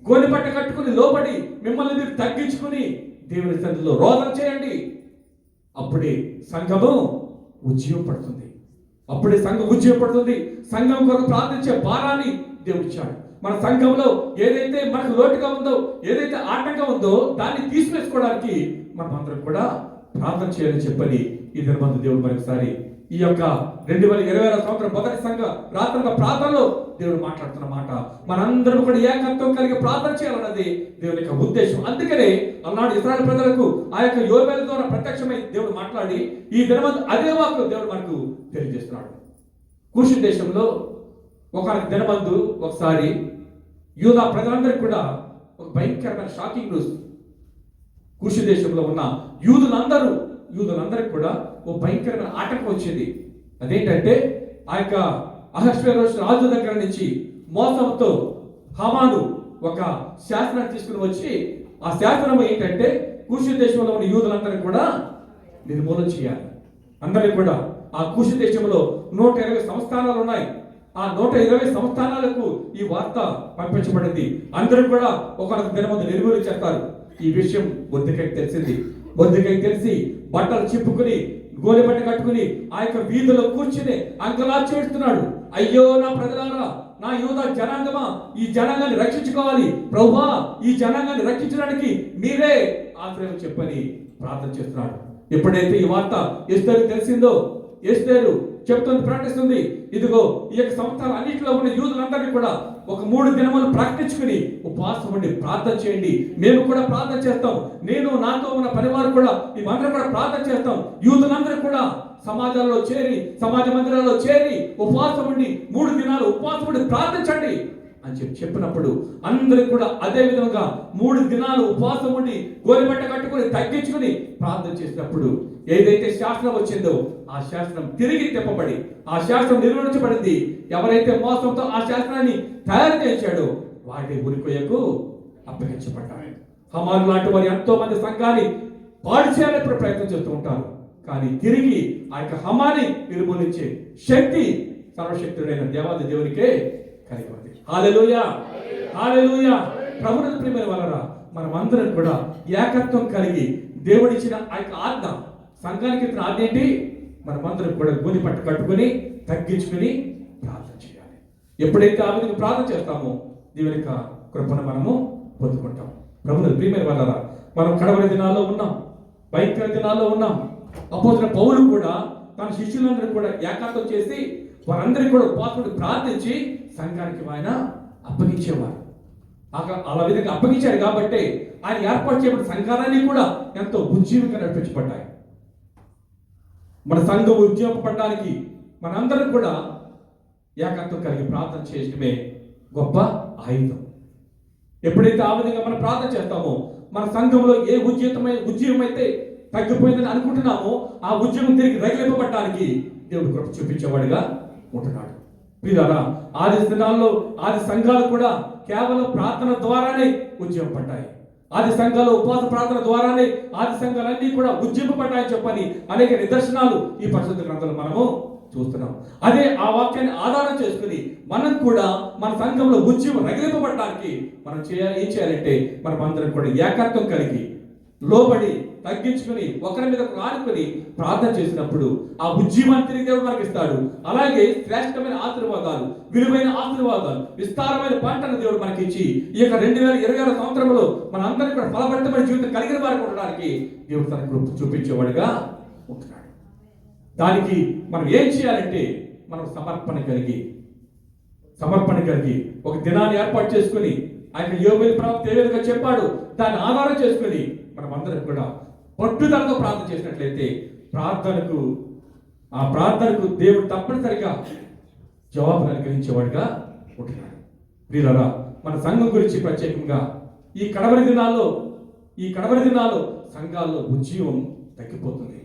Speaker 4: గోనెపట్ట కట్టుకుని లోబడి మిమ్మల్ని మీరు తగ్గించుకుని దేవుని సన్నిధిలో రోదన చేయండి. అప్పుడే సంఘము ఉజ్జీవం పడుతుంది. అప్పుడే సంఘం ఉజ్జీవం పడుతుంది. సంఘం కొరకు ప్రార్థించే భారాన్ని దేవుడు ఇచ్చాడు. మన సంఘంలో ఏదైతే మనకు లోటుగా ఉందో, ఏదైతే ఆటంకం ఉందో దాన్ని తీసివేసుకోవడానికి మనం అందరం కూడా ప్రార్థన చేయాలని చెప్పని ఈ దినమందు దేవుడు మరొకసారి ఈ యొక్క 2020 సంవత్సరం మొదటి సంఘ రాత్రి ప్రార్థనలో దేవుడు మాట్లాడుతున్న మాట, మనందరం కూడా ఏకత్వం కలిగి ప్రార్థన చేయాలన్నది దేవుని యొక్క ఉద్దేశం. అందుకనే అన్నాడు ఇశ్రాయేలు ప్రజలకు ఆ యొక్క యోవేలు ద్వారా ప్రత్యక్షమై దేవుడు మాట్లాడి ఈ దినమందు అదే వాక్కు దేవుడు మనకు తెలియజేస్తున్నాడు. కూషు దేశంలో ఒక దినమందు ఒకసారి యూదా ప్రజలందరికీ కూడా ఒక భయంకరమైన షాకింగ్ న్యూస్. కూషు దేశంలో ఉన్న యూదులందరికీ కూడా ఓ భయంకరమైన ఆటంకం వచ్చింది. అదేంటంటే, ఆ యొక్క అహష్వేరోషు రాజు దగ్గర నుంచి మోసంతో హామాను ఒక శాసనాన్ని తీసుకుని వచ్చి, ఆ శాసనం ఏంటంటే కూషు దేశంలో ఉన్న యూదులందరినీ కూడా నిర్మూలన చేయాలి. అందరినీ కూడా ఆ కూషు దేశంలో 120 సంస్థానాలు ఉన్నాయి. ఆ 120 సంస్థానాలకు ఈ వార్త పంపించబడింది. అందరూ కూడా ఒకరికి దినమందు నిర్మూలన చేస్తారు. ఈ విషయం బొద్దికైకి తెలిసింది. బొద్దికైకి తెలిసి బట్టలు చిప్పుకుని గోనెపట్ట కట్టుకుని ఆ యొక్క వీధిలో కూర్చుని అంగలార్చి పెడుతున్నాడు. అయ్యో నా ప్రజలారా, నా యూదా జనాంగమా, ఈ జనాంగాన్ని రక్షించుకోవాలి ప్రభువా, ఈ జనాంగాన్ని రక్షించడానికి మీరే ఆశ్రయం చెప్పని ప్రార్థన చేస్తున్నాడు. ఎప్పుడైతే ఈ వార్త ఎస్తేరు తెలిసిందో, ఎస్తేరు చెప్తుంది, ప్రకటిస్తుంది, ఇదిగో ఈ యొక్క సంవత్సరాలు అన్నింటిలో ఉన్న యూదులందరినీ కూడా ఒక 3 దినములు ప్రకటించుకుని ఉపవాసం ఉండి ప్రార్థన చేయండి, మేము కూడా ప్రార్థన చేస్తాం, నేను నాతో ఉన్న పరివారం కూడా మేమందరం కూడా ప్రార్థన చేస్తాం. యూదులందరూ కూడా సమాజాల్లో చేరి, సమాజ మందిరాల్లో చేరి ఉపవాసం ఉండి 3 దినాలు ఉపవాసం ఉండి ప్రార్థించండి అని చెప్పినప్పుడు అందరూ కూడా అదే విధంగా 3 దినాలు ఉపవాసం ఉండి గోనెపట్ట కట్టుకుని తగ్గించుకుని ప్రార్థన చేసినప్పుడు ఏదైతే శాస్త్రం వచ్చిందో ఆ శాస్త్రం తిరిగి తిప్పబడి ఆ శాస్త్రం నిర్వహించబడింది. ఎవరైతే మోసంతో ఆ శాస్త్రాన్ని తయారు చేశాడో వాడి ఉరికొయ్యకు అప్పగించబడ్డాడు. హమాను లాంటి వారు ఎంతో మంది సంఘాన్ని పాడు చేయాలని ప్రయత్నం చేస్తూ ఉంటారు. కానీ తిరిగి ఆ యొక్క హమాని నిర్మూలించే శక్తి సర్వశక్తుడైన దేవాది దేవునికే కలిగి ఉంది. హల్లెలూయా, హల్లెలూయా. ప్రభువుని ప్రియమైన వారరా, మనం అందరం కూడా ఏకత్వం కలిగి దేవుడిచ్చిన ఆ యొక్క ఆజ్ఞ, సంఘానికి ఇచ్చిన ఆజ్ఞ ఏంటి? మనమందరం కూడా గోనెపట్ట కట్టుకుని తగ్గించుకుని ప్రార్థన చేయాలి. ఎప్పుడైతే ఆ విధంగా ప్రార్థన చేస్తామో దేవుని యొక్క కృపను మనము పొందుకుంటాం. ప్రభువుని ప్రియమైన వారరా, మనం కడవరి దినాల్లో ఉన్నాం, భయంకర దినాల్లో ఉన్నాం. అపోస్తలుడైన పౌలు కూడా తన శిష్యులందరూ కూడా ఏకాత్వం చేసి వారందరికీ కూడా ఉపవాసం ప్రార్థించి సంఘానికి ఆయన అప్పగించేవారు. అలా విధంగా అప్పగించారు కాబట్టి ఆయన ఏర్పాటు చేయబడిన సంఘాలన్నీ కూడా ఎంతో ఉజ్జీవంగా నడిపించబడ్డాయి. మన సంఘం ఉజ్జీవింపబడడానికి మనందరం కూడా ఏకత్వం కలిగి ప్రార్థన చేయడమే గొప్ప ఆయుధం. ఎప్పుడైతే ఆ విధంగా మనం ప్రార్థన చేస్తామో మన సంఘంలో ఏ ఉజ్జీవం అయితే తగ్గిపోయిందని అనుకుంటున్నామో ఆ ఉద్యమం తిరిగి రగిలింపబడడానికి దేవుడు కృప చూపించేవాడుగా ఉంటున్నాడు. ప్రియులారా, ఆది దినాల్లో ఆది సంఘాలు కూడా కేవలం ప్రార్థన ద్వారానే ఉజ్జీవపడ్డాయి. ఆది సంఘాలు ఉపవాస ప్రార్థన ద్వారానే ఆది సంఘాలన్నీ కూడా ఉజ్జీవపడ్డాయని చెప్పని అనేక నిదర్శనాలు ఈ పరిశుద్ధ గ్రంథంలో మనము చూస్తున్నాం. అదే ఆ వాక్యాన్ని ఆధారం చేసుకుని మనం కూడా మన సంఘంలో ఉజ్జీవం రగిలింపబడడానికి మనం ఏం చేయాలంటే మనం అందరం కూడా ఏకత్వం కలిగి లోబడి తగ్గించుకుని ఒకరి మీద ఆనుకొని ప్రార్థన చేసినప్పుడు ఆ ఉజ్జీవాన్ని తిరిగి దేవుడు మనకి ఇస్తాడు. అలాగే శ్రేష్టమైన ఆశీర్వాదాలు, విలువైన ఆశీర్వాదాలు, విస్తారమైన పంటను దేవుడు మనకి ఇచ్చి ఈ యొక్క 2026 సంవత్సరంలో మన అందరికీ కూడా ఫలభరితమైన జీవితం కలిగిన వారికి ఉండడానికి దేవుడు తన కృప చూపించేవాడుగా ఉంటున్నాడు. దానికి మనం ఏం చేయాలంటే మనం సమర్పణ కలిగి ఒక దినాన్ని ఏర్పాటు చేసుకుని ఆయన యోబేలు ప్రవక్త ఏ విధంగా చెప్పాడు దాన్ని ఆధారం చేసుకుని మనం అందరం కూడా పట్టుదలతో ప్రార్థన చేసినట్లయితే ఆ ప్రార్థనకు దేవుడు తప్పనిసరిగా జవాబును అనుగ్రహించేవాడుగా ఉంటున్నాడు. ప్రియులారా, మన సంఘం గురించి ప్రత్యేకంగా ఈ కడవరి దినాల్లో సంఘాల్లో ఉజ్జీవం తగ్గిపోతుంది.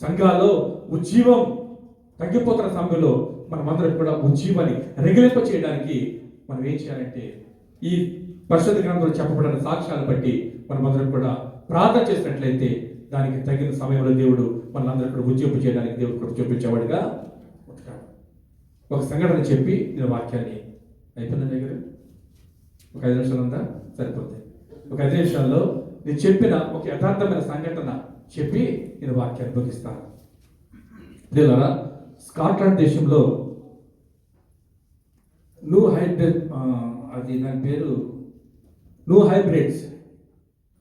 Speaker 4: సంఘాల్లో ఉజ్జీవం తగ్గిపోతున్న సమయంలో మనమందరం కూడా ఉజ్జీవాన్ని రెగ్యులేట్ చేయడానికి మనం ఏం చేయాలంటే ఈ పరిశుద్ధ గ్రంథంలో చెప్పబడిన సాక్ష్యాలను బట్టి మనమందరం కూడా ప్రార్థన చేసినట్లయితే దానికి తగిన సమయంలో దేవుడు మనందరూ కూడా ఉజ్జీంపు చేయడానికి దేవుడు కూడా చూపించేవాడుగా ఉంటాడు. ఒక సంఘటన చెప్పి నేను వాక్యాన్ని అయిపోయిందా దగ్గర ఒక 5 నిమిషాలు ఉందా? సరిపోతుంది. ఒక 5 నిమిషాల్లో నేను చెప్పిన ఒక యథార్థమైన సంఘటన చెప్పి నేను వాక్యాన్ని ముగిస్తాను. ప్రియులారా, స్కాట్లాండ్ దేశంలో దాని పేరు న్యూ హైబ్రిడ్స్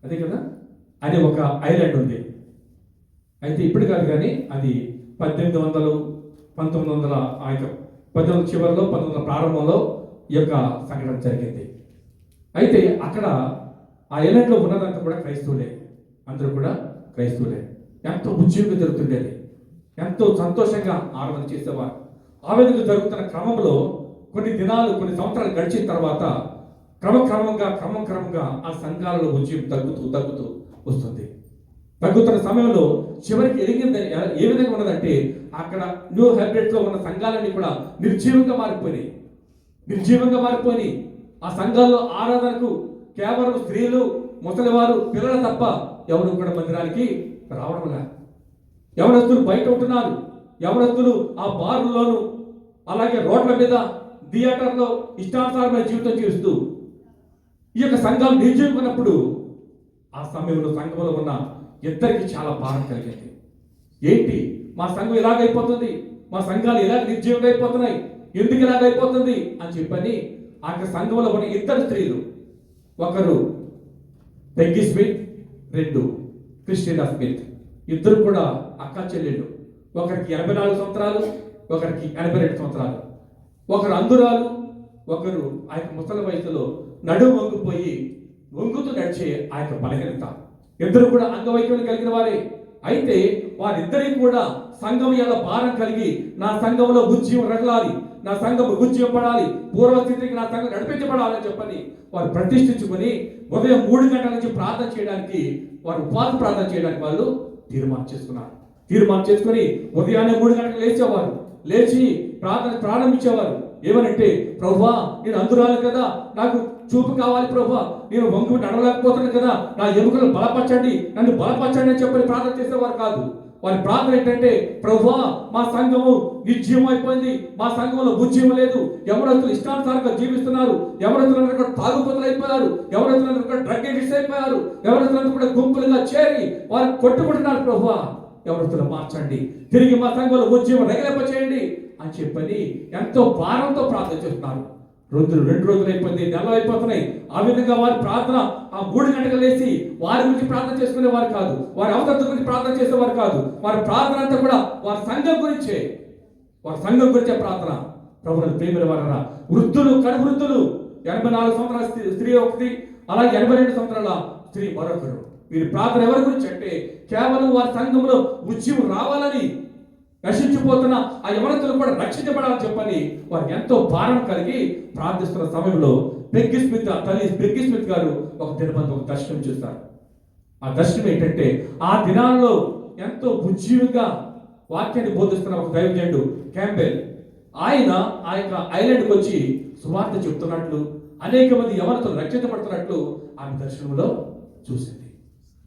Speaker 4: అదే కదా అనే ఒక ఐలాండ్ ఉంది. అయితే ఇప్పుడు కాదు కానీ అది 1800 1900 ఆ యొక్క 1800 చివరిలో 1900 ప్రారంభంలో ఈ యొక్క సంఘటన జరిగింది. అయితే అక్కడ ఆ ఐలాండ్లో ఉన్నదంతా కూడా క్రైస్తవులే, అందరూ కూడా క్రైస్తవులే. ఎంతో ఉజ్జీవంగా జరుగుతుండేది, ఎంతో సంతోషంగా ఆరాధన చేసేవారు. ఆ విధంగా జరుగుతున్న క్రమంలో కొన్ని సంవత్సరాలు గడిచిన తర్వాత క్రమంగా ఆ సంఘాలలో ఉజ్జీవం తగ్గుతూ వస్తుంది. తగ్గుతున్న సమయంలో చివరికి ఏ విధంగా ఉన్నదంటే అక్కడ న్యూ హైబ్రిడ్స్ లో ఉన్న సంఘాలన్నీ కూడా నిర్జీవంగా మారిపోయి ఆ సంఘాల్లో ఆరాధనకు కేవలం స్త్రీలు, ముసలివారు, పిల్లలు తప్ప ఎవరు కూడా మందిరానికి రావడం లేదు. యవనస్తులు బయట ఉంటున్నారు. యవనస్తులు ఆ బార్లలోను అలాగే రోడ్ల మీద థియేటర్లో ఇష్టానుసారమైన జీవితం చేస్తూ ఈ యొక్క సంఘాలు నిర్జీవుకున్నప్పుడు ఆ సమయంలో సంఘంలో ఉన్న ఇద్దరికి చాలా భారం కలిగింది. ఏంటి మా సంఘం ఇలాగైపోతుంది, మా సంఘాలు ఇలాగ నిర్జీవంగా అయిపోతున్నాయి, ఎందుకు ఇలాగైపోతుంది అని చెప్పని ఆ యొక్క సంఘంలో ఉన్న ఇద్దరు స్త్రీలు, ఒకరు పెగ్గీ స్మిత్, 2 క్రిస్టినా స్మిత్, ఇద్దరు కూడా అక్క చెల్లెళ్ళు. ఒకరికి 84 సంవత్సరాలు, ఒకరికి 82 సంవత్సరాలు. ఒకరు అందురాలు, ఒకరు ఆ యొక్క ముసలి వయసులో నడుము వంగుతూ నడిచే ఆ యొక్క బలహీనత. ఇద్దరు కూడా అంగవైకల్యం కలిగిన వారే. అయితే వారిద్దరికి కూడా సంఘం ఎలా భారం కలిగి నా సంఘంలో ఉజ్జీవం రగలాలి, నా సంఘం ఉజ్జీవం పడాలి, పూర్వస్థితికి నా సంఘం నడిపించబడాలని చెప్పని వారు ప్రతిష్ఠించుకొని ఉదయం 3 గంటల నుంచి ప్రార్థన చేయడానికి వారు ఉపవాస ప్రార్థన చేయడానికి వాళ్ళు తీర్మానం చేసుకుని ఉదయాన్నే 3 గంటలకు లేచి ప్రార్థన ప్రారంభించేవారు. ఏమనంటే, ప్రభువా నేను అందురాలి కదా, నాకు చూపు కావాలి ప్రభువా, నేను వంగు నడవలేకపోతున్నాను కదా, నా ఎముకలు బలపరచండి, నన్ను బలపరచండి అని చెప్పని ప్రార్థన చేసేవారు కాదు. వారి ప్రార్థన ఏంటంటే, ప్రభువా మా సంఘము నిర్జీవం అయిపోయింది, మా సంఘంలో ఉజ్జీవం లేదు, ఎవరంతులు ఇష్టానుసారంగా జీవిస్తున్నారు, ఎవరంతులందరూ కూడా తాగుబోతులు అయిపోయారు, ఎవరంతులందరూ కూడా డ్రగ్ అడిక్ట్స్ అయిపోయారు, ఎవరంతులందరూ కూడా గుంపులుగా చేరి వారు కొట్టుకుంటున్నారు, ప్రభువా ఎవరితో మార్చండి, తిరిగి మా సంఘంలో ఉజ్జీవం రగిలింప చేయండి అని చెప్పని ఎంతో భారంతో ప్రార్థన చేస్తున్నారు. 2 రోజులు అయిపోయింది, నెలలు అయిపోతున్నాయి. ఆ విధంగా వారి ప్రార్థన ఆ 3 గంటలు లేచి వారి గురించి ప్రార్థన చేసుకునేవారు కాదు, వారి అవసరం గురించి ప్రార్థన చేసేవారు కాదు. వారి ప్రార్థన అంతా కూడా వారి సంఘం గురించే ప్రార్థన. ప్రభువుని ప్రేమిన వారరా, కడు వృద్ధులు 84 సంవత్సరాల స్త్రీ ఒకటి, అలాగే 82 సంవత్సరాల స్త్రీ మరొకరు. వీరి ప్రార్థన ఎవరి గురించి అంటే కేవలం వారి సంఘంలో ఉజ్జీవం రావాలని, నశించిపోతున్న ఆ యవనస్తులు కూడా రక్షించబడాలని చెప్పని వారు ఎంతో భారం కలిగి ప్రార్థిస్తున్న సమయంలో పెగ్గీ స్మిత్ గారు ఒక దినబంధు ఒక దర్శనం చూస్తారు. ఆ దర్శనం ఏంటంటే, ఆ దినాల్లో ఎంతో ఉజ్జీవంగా వాక్యాన్ని బోధిస్తున్న ఒక దైవజనుడు క్యాంబెల్, ఆయన ఆ యొక్క ఐలాండ్కి వచ్చి సువార్త చెప్తున్నట్లు, అనేక మంది యవనతులు రక్షించబడుతున్నట్లు ఆమె దర్శనంలో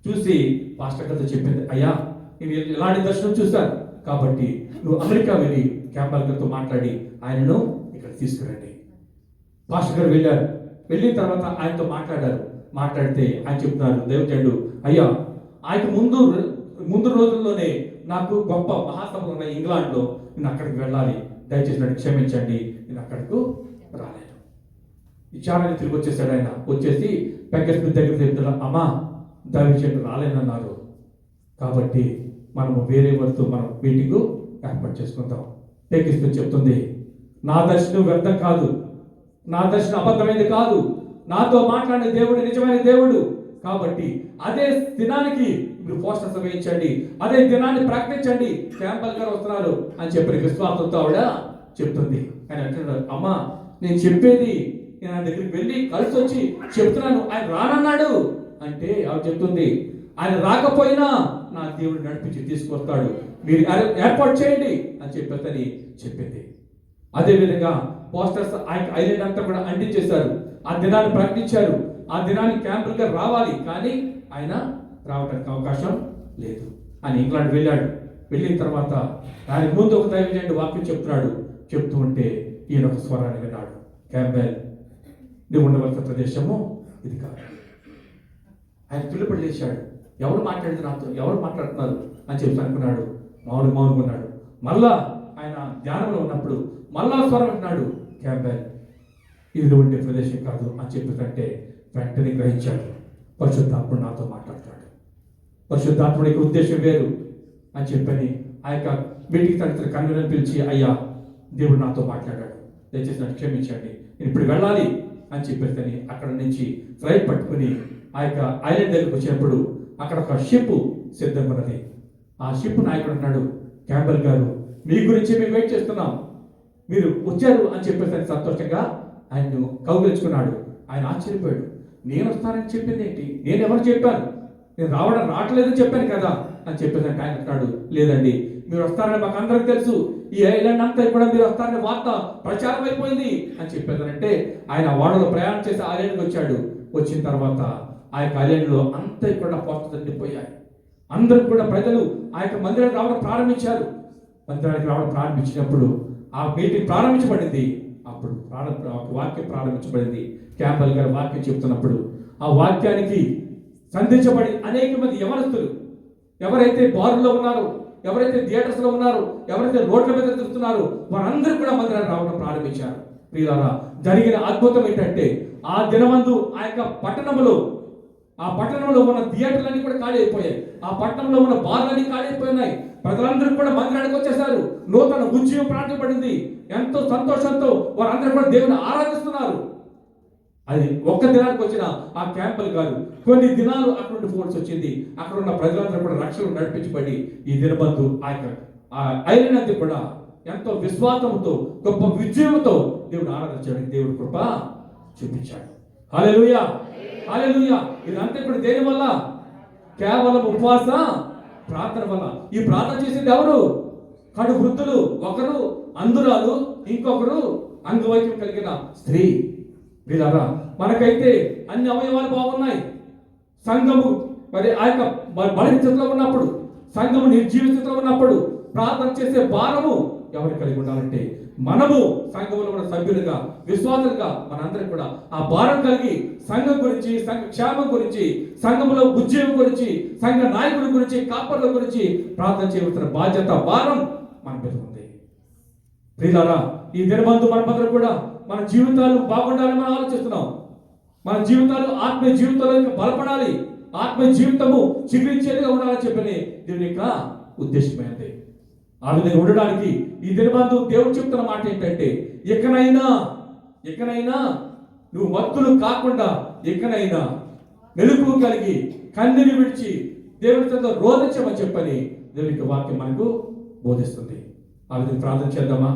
Speaker 4: చూసి పాస్టర్ గారితో చెప్పింది, అయ్యా నేను ఇలాంటి దర్శనం చూశాను, కాబట్టి నువ్వు అమెరికా వెళ్ళి క్యాంపల్ గారితో మాట్లాడి ఆయనను ఇక్కడ తీసుకురండి. పాస్టర్ గారు వెళ్ళారు. వెళ్ళిన తర్వాత ఆయనతో మాట్లాడితే ఆయన చెప్తున్నారు, దేవజనుడు, అయ్యా ఆయన ముందు రోజుల్లోనే నాకు గొప్ప మహాసభలు ఉన్నాయి ఇంగ్లాండ్లో, నేను అక్కడికి వెళ్ళాలి, దయచేసి నన్ను క్షమించండి, నేను అక్కడికి రాలేను. విచారణ తిరిగి వచ్చేసాడు. ఆయన వచ్చేసి పెగ్గస్మిత్ దగ్గర చెప్తున్నా, అమ్మా దయచేసి రాలేనన్నారు, కాబట్టి మనము వేరే వారితో మనం మీటింగ్ ఏర్పాటు చేసుకుందాం. పెగ్గస్మిత్ చెప్తుంది, నా దర్శనం వ్యర్థం కాదు, నా దర్శనం అబద్ధమైనది కాదు, నాతో మాట్లాడిన దేవుడు నిజమైన దేవుడు, కాబట్టి అదే దినానికి మీరు పోస్టర్స్ వేయించండి, అదే దినాన్ని ప్రకటించండి, క్యాంపల్ గారు వస్తున్నారు అని చెప్పిన విశ్వాసంతో ఆవిడ చెప్తుంది. ఆయన అంటున్నాడు, అమ్మా నేను చెప్పేది నేను ఆయన దగ్గరికి వెళ్ళి కలిసి వచ్చి చెప్తున్నాను, ఆయన రానన్నాడు అంటే ఆవిడ చెప్తుంది, ఆయన రాకపోయినా నా దేవుడు నడిపించి తీసుకొస్తాడు, మీరు ఏర్పాటు చేయండి అని చెప్పింది. అదేవిధంగా పోస్టర్స్ ఐలాండ్ అంతా కూడా అంటించేశారు. ఆ దినాన్ని ప్రకటించారు. ఆ దినాన్ని క్యాంపుల్ గారు రావాలి, కానీ ఆయన రావడానికి అవకాశం లేదు. ఆయన ఇంగ్లాండ్ వెళ్ళాడు. వెళ్ళిన తర్వాత ఆయన ముందు ఒక దైవజనుడు వాక్యం చెప్తూ ఉంటే ఈయన ఒక స్వరాన్ని విన్నాడు, క్యాంబెల్ నువ్వు ఉండవలసిన ప్రదేశము ఇది కాదు. ఆయన తుల్లిపడి లేచాడు. ఎవరు మాట్లాడుతున్నారు అని చెప్పి అనుకున్నాడు. మౌనంగా ఉన్నాడు. మళ్ళా ఆయన ధ్యానంలో ఉన్నప్పుడు మళ్ళా స్వరం వింటున్నాడు, క్యాంబెల్ ఇది ఉండే ప్రదేశం కాదు అని చెప్పితే వెంటనే గ్రహించాడు, పరిశుద్ధాత్ముడు నాతో మాట్లాడతాడు, పరిశుద్ధాత్ముడికి ఉద్దేశం వేరు అని చెప్పని ఆ యొక్క మీటింగ్ తన కన్వీనర్ పిలిచి, అయ్యా దేవుడు నాతో మాట్లాడాడు, దయచేసి నన్ను క్షమించండి, నేను ఇప్పుడు వెళ్ళాలి అని చెప్పేసి అక్కడ నుంచి ఫ్లైట్ పట్టుకుని ఆ యొక్క ఐలాండ్ దగ్గరికి వచ్చినప్పుడు అక్కడ ఒక షిప్ సిద్ధంగా ఉన్నది. ఆ షిప్ నాయకుడు అన్నాడు, క్యాంబెల్ గారు మీ గురించి మేము వెయిట్ చేస్తున్నాం, మీరు వచ్చారు అని చెప్పేసి సంతోషంగా ఆయన్ను కౌగిలించుకున్నాడు. ఆయన ఆశ్చర్యపోయాడు, నేను వస్తానని చెప్పింది ఏంటి, నేను ఎవరు చెప్పాను, నేను రావట్లేదని చెప్పాను కదా అని చెప్పేసి ఆయన అంటాడు, లేదండి మీరు వస్తారని మాకు అందరికి తెలుసు, ఈ ఐలాండ్ అంతా కూడా మీరు వస్తారని వార్త ప్రచారం అయిపోయింది అని చెప్పేదానంటే ఆయన వాడలో ప్రయాణం చేసి ఐలాండ్కి వచ్చాడు. వచ్చిన తర్వాత ఆ యొక్క ఐలాండ్లో అంతా కూడా పోస్టర్స్ నిండిపోయాయి. అందరూ కూడా ప్రజలు ఆ యొక్క మందిరానికి రావడం ప్రారంభించారు. మందిరానికి రావడం ప్రారంభించినప్పుడు ఆ మీటింగ్ ప్రారంభించబడింది. అప్పుడు వాక్యం ప్రారంభించబడింది. క్యాంపల్ గారు వాక్యం చెప్తున్నప్పుడు ఆ వాక్యానికి సంధించబడి అనేక మంది యవనస్తులు ఎవరైతే బారుల్లో ఉన్నారో, ఎవరైతే థియేటర్స్లో ఉన్నారో, ఎవరైతే రోడ్ల మీద తిరుగుతున్నారో వారందరూ కూడా మందిరానికి రావడం ప్రారంభించారు. ప్రియులారా, జరిగిన అద్భుతం ఏంటంటే ఆ దినమందు ఆ యొక్క పట్టణంలో ఉన్న థియేటర్లన్నీ కూడా ఖాళీ అయిపోయాయి. ఆ పట్టణంలో ఉన్న బార్లన్నీ ఖాళీ అయిపోయినాయి. ప్రజలందరూ కూడా మందిరానికి వచ్చేసారు. నూతన ఉద్యమం ప్రారంభపడింది. ఎంతో సంతోషంతో వారందరూ కూడా దేవుని ఆరాధిస్తున్నారు. అది ఒక్క దినానికి వచ్చిన ఆ క్యాంపల్ గారు కొన్ని దినాలు అక్కడ నుండి పోవాల్సి వచ్చింది. అక్కడ ఉన్న ప్రజలందరూ కూడా రక్షణ నడిపించబడి ఈ దినబంధు ఆ ఐలాండ్ అంతా కూడా ఎంతో విశ్వాసంతో గొప్ప విజయంతో దేవుడు ఆరాధించడానికి దేవుడు కృప చూపించాడు. హల్లెలూయా, హల్లెలూయా. ఇదంతా కూడా దేని వల్ల? కేవలం ఉపవాస ప్రార్థన వల్ల. ఈ ప్రార్థన చేసేది ఎవరు? కడు వృద్ధులు, ఒకరు అంధురాలు, ఇంకొకరు అంగవైకల్యం కలిగిన స్త్రీ. వీళ్ళరా మనకైతే అన్ని అవయవాలు బాగున్నాయి. సంఘము మరి ఆ యొక్క బలహీన స్థితిలో ఉన్నప్పుడు, సంఘము నిర్జీవ స్థితిలో ఉన్నప్పుడు ప్రార్థన చేసే భారము ఎవరు కలిగి ఉండాలంటే మనము సంఘంలో ఉన్న సభ్యులుగా, విశ్వాసులుగా మనందరం కూడా ఆ భారం కలిగి సంఘం గురించి, సంఘ క్షేమం గురించి, సంఘంలో ఉద్యోగం గురించి, సంఘ నాయకుల గురించి, కాపర్ల గురించి ప్రార్థన చేయవలసిన బాధ్యత, భారం మన మీద ఉంది. ప్రియులారా, ఈ దినబంధు మనమందరం కూడా మన జీవితాలు బాగుండాలని మనం ఆలోచిస్తున్నాం. మన జీవితాలు ఆత్మీయ జీవితంలో బలపడాలి, ఆత్మీయ జీవితము చిగురించేదిగా ఉండాలని చెప్పని దేవుని యొక్క ఉద్దేశమైనది. ఆ విధంగా ఉండడానికి ఈ దినబంధు దేవుడు చెప్తున్న మాట ఏంటంటే, ఎక్కనైనా నువ్వు మత్తులు కాకుండా, ఎక్కనైనా మెలకువ కలిగి కన్నీరు విడిచి దేవుడితో రోధించమని చెప్పని దేవుని యొక్క వాక్యం మనకు బోధిస్తుంది. ఆ విధంగా ప్రార్థన చేద్దామా?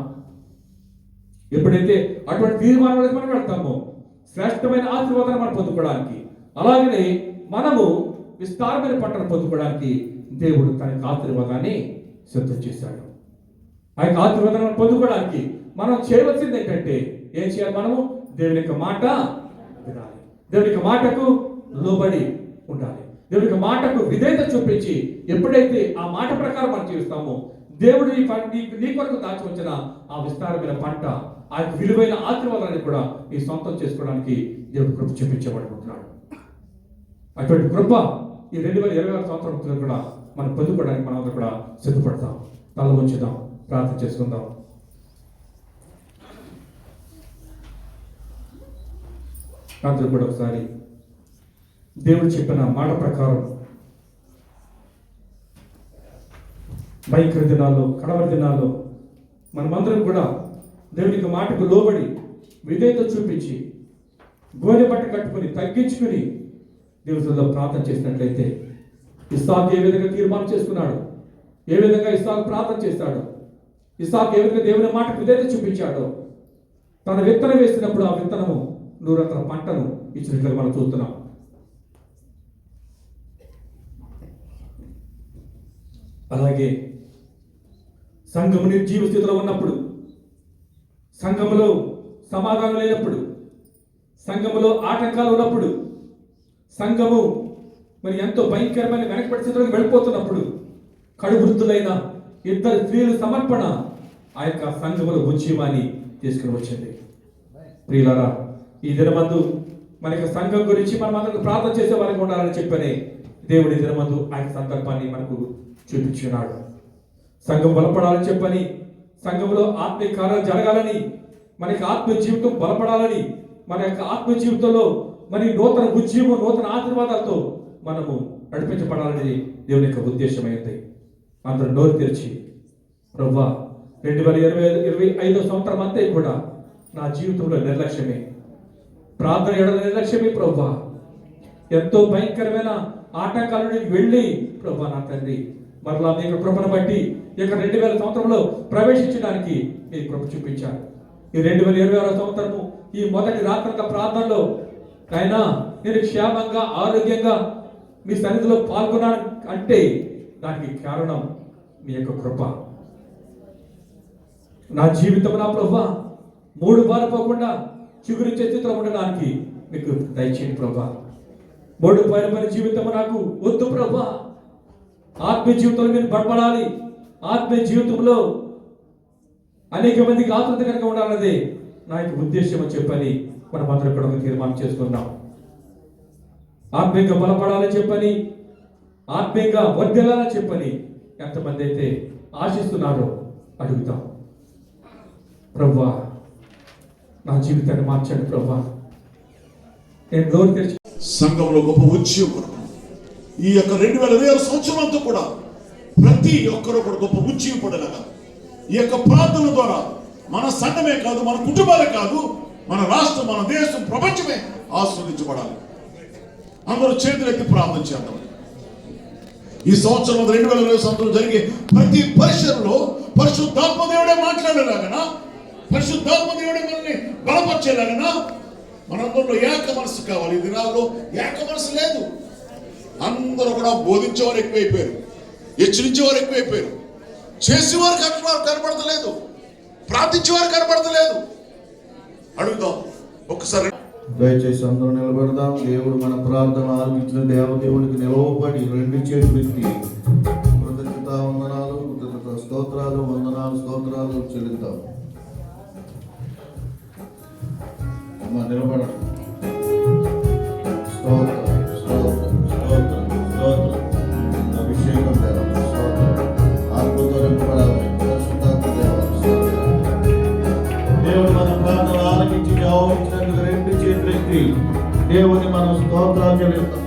Speaker 4: ఎప్పుడైతే అటువంటి తీర్మానాలకు మనం వెళ్తామో శ్రేష్టమైన ఆశీర్వాదాన్ని మనం పొందుకోవడానికి, అలాగనే మనము విస్తారమైన పట్టణం పొందుకోవడానికి దేవుడు తన యొక్క ఆశీర్వాదాన్ని సిద్ధం చేశాడు. ఆ యొక్క ఆశీర్వాదాన్ని పొందుకోవడానికి మనం చేయవలసింది ఏంటంటే, ఏం చేయాలి? మనము దేవుని యొక్క మాట వినాలి. దేవుని యొక్క మాటకు లోబడి ఉండాలి. దేవుని యొక్క మాటకు విధేయత చూపించి ఎప్పుడైతే ఆ మాట ప్రకారం మనం జీవిస్తామో దేవుడు నీ కొరకు దాచి వచ్చిన ఆ విస్తారమైన పంట, ఆ విలువైన ఆశీర్వాదాన్ని కూడా ఈ సొంతం చేసుకోవడానికి దేవుడు కృప చూపించబడుకుంటున్నాడు. అటువంటి కృప ఈ 2026 సంవత్సరం కూడా మనం పొందుకోవడానికి మనం కూడా సిద్ధపడతాం. తల ఉంచుదాం, ప్రార్థన చేసుకుందాం. అందరూ కూడా ఒకసారి దేవుడు చెప్పిన మాట ప్రకారం భయంకర దినాల్లో, కడవరి దినాల్లో మనమందరం కూడా దేవునికి మాటకు లోబడి విధేయత చూపించి గోనె బట్ట కట్టుకుని తగ్గించుకుని దేవుడిలో ప్రార్థన చేసినట్లయితే ఇస్సాకు ఏ విధంగా తీర్మానం చేసుకున్నాడు, ఏ విధంగా ఇస్సాకు ప్రార్థన చేస్తాడు, ఇస్సాకు ఏ విధంగా దేవుని మాటకు విధేయత చూపించాడో, తన విత్తనం వేసినప్పుడు ఆ విత్తనము 100 పంటను ఇచ్చినట్లుగా మనం చూస్తున్నాం. అలాగే సంఘము నిర్జీవ స్థితిలో ఉన్నప్పుడు, సంఘములో సమాధానం లేనప్పుడు, సంఘములో ఆటంకాలు ఉన్నప్పుడు, సంఘము మరి ఎంతో భయంకరమైన వెనకబడి స్థితిలోకి వెళ్ళిపోతున్నప్పుడు కడువృద్ధులైన 2 స్త్రీల సమర్పణ ఆ యొక్క సంఘములో ఉద్యమాన్ని తీసుకుని వచ్చింది. ప్రియులారా, ఈ దినమందు మన యొక్క సంఘం గురించి మనం అందరికీ ప్రార్థన చేసే వారికి ఉండాలని చెప్పని దేవుడి దినమందు ఆయన సందర్భాన్ని మనకు చూపించున్నాడు. సంఘం బలపడాలని చెప్పని, సంఘంలో ఆత్మీయ కార్యాలు జరగాలని, మనకి ఆత్మీయ జీవితం బలపడాలని, మన యొక్క ఆత్మీయ జీవితంలో మరి నూతన ఉద్యమం, నూతన ఆశీర్వాదాలతో మనము నడిపించబడాలని దేవుని యొక్క ఉద్దేశమైంది. అందరూ నోరు తెరిచి, ప్రభువా 2025 సంవత్సరం అంతా కూడా నా జీవితంలో నిర్లక్ష్యమే, ప్రార్థన ఎడల నిర్లక్ష్యమే ప్రభువా, ఎంతో భయంకరమైన ఆటంకాలను వెళ్ళి ప్రభువా నా తండ్రి మరలా మీ యొక్క కృపను బట్టి ఈ యొక్క 2000 సంవత్సరంలో ప్రవేశించడానికి మీ కృప చూపించారు. ఈ 2026 సంవత్సరము ఈ మొదటి రాత్రంత ప్రార్థనలో అయినా నేను క్షేమంగా ఆరోగ్యంగా మీ సన్నిధిలో పాల్గొన్నాను అంటే దానికి కారణం మీ యొక్క కృప. నా జీవితం నా ప్రభువా 3 పారిపోకుండా చిగురించే స్థితిలో ఉండడానికి మీకు దయచేయండి ప్రభువా. 3 పారిపోయిన జీవితం నాకు వద్దు ప్రభువా. ఆత్మీయ జీవితంలో మీరు బలపడాలి, ఆత్మీయ జీవితంలో అనేక మందికి ఆతృతకరంగా ఉండాలన్నదే నా యొక్క ఉద్దేశం అని చెప్పని మనం అందరం కూడా ఒక తీర్మానం చేసుకుందాం. ఆత్మీయంగా బలపడాలని చెప్పని, ఆత్మీయంగా వర్ధిల్లాలని చెప్పని ఎంతమంది అయితే ఆశిస్తున్నారో అడుగుతాం. ప్రభువా నా జీవితాన్ని మార్చండి ప్రభువా. నేను నోరు తెరిచి
Speaker 6: సంఘంలో గొప్ప ఉద్యమం ఈ యొక్క 2026 సంవత్సరం అంతా కూడా ప్రతి ఒక్కరూ కూడా గొప్ప ఉద్యమం పడేలాగా ఈ యొక్క ప్రార్థన ద్వారా మన సంఘమే కాదు, మన కుటుంబాలే కాదు, మన రాష్ట్రం, మన దేశం, ప్రపంచమే ఆస్వాదించబడాలి. అందరూ చేతులెత్తి ప్రార్థన చేద్దాం. ఈ సంవత్సరం 2020 సంవత్సరం జరిగే ప్రతి పరిసరంలో పరిశుద్ధాత్మ దేవుడే మాట్లాడేలాగనా, పరిశుద్ధాత్మ దేవుడే మనల్ని బలపరిచేలాగనా మనందరిలో ఏక మనసు కావాలి. ఈ దినాల్లో ఏక మనసు లేదు. అందరూ కూడా బోధించేవారు ఎక్కువైపోయారు, హెచ్చరించేవారు ఎక్కువైపోయారు, చేసేవారు కనపడతలేదు, ప్రార్థించేవారు కనపడతలేదు. అడుగుదాం ఒక్కసారి.
Speaker 2: దయచేసి అందరూ నిలబడదాం. దేవుడు మన ప్రార్థన ఆలకించిన దేవదేవునికి నిలవబడి 2 చేతులు ఎత్తి కృతజ్ఞత వందనాలు, కృతజ్ఞత స్తోత్రాలు, స్తోత్రాలు చెల్లిద్దాం. అమ్మ నిలబడ. స్తోత్రం స్తోత్రం స్తోత్రం స్తోత్రం. అభిషేకం దేవ స్తోత్రం. ఆత్మతో నింపబడాలి. పరిశుద్ధాత్మ దేవ స్తోత్రం. దేవుడు మన ప్రార్థన ఆలకించి జవాబిచ్చినందుకు 2 చేతులు ఎత్తి దేవుని మనం స్తోత్రాలు చెల్లిస్తాం.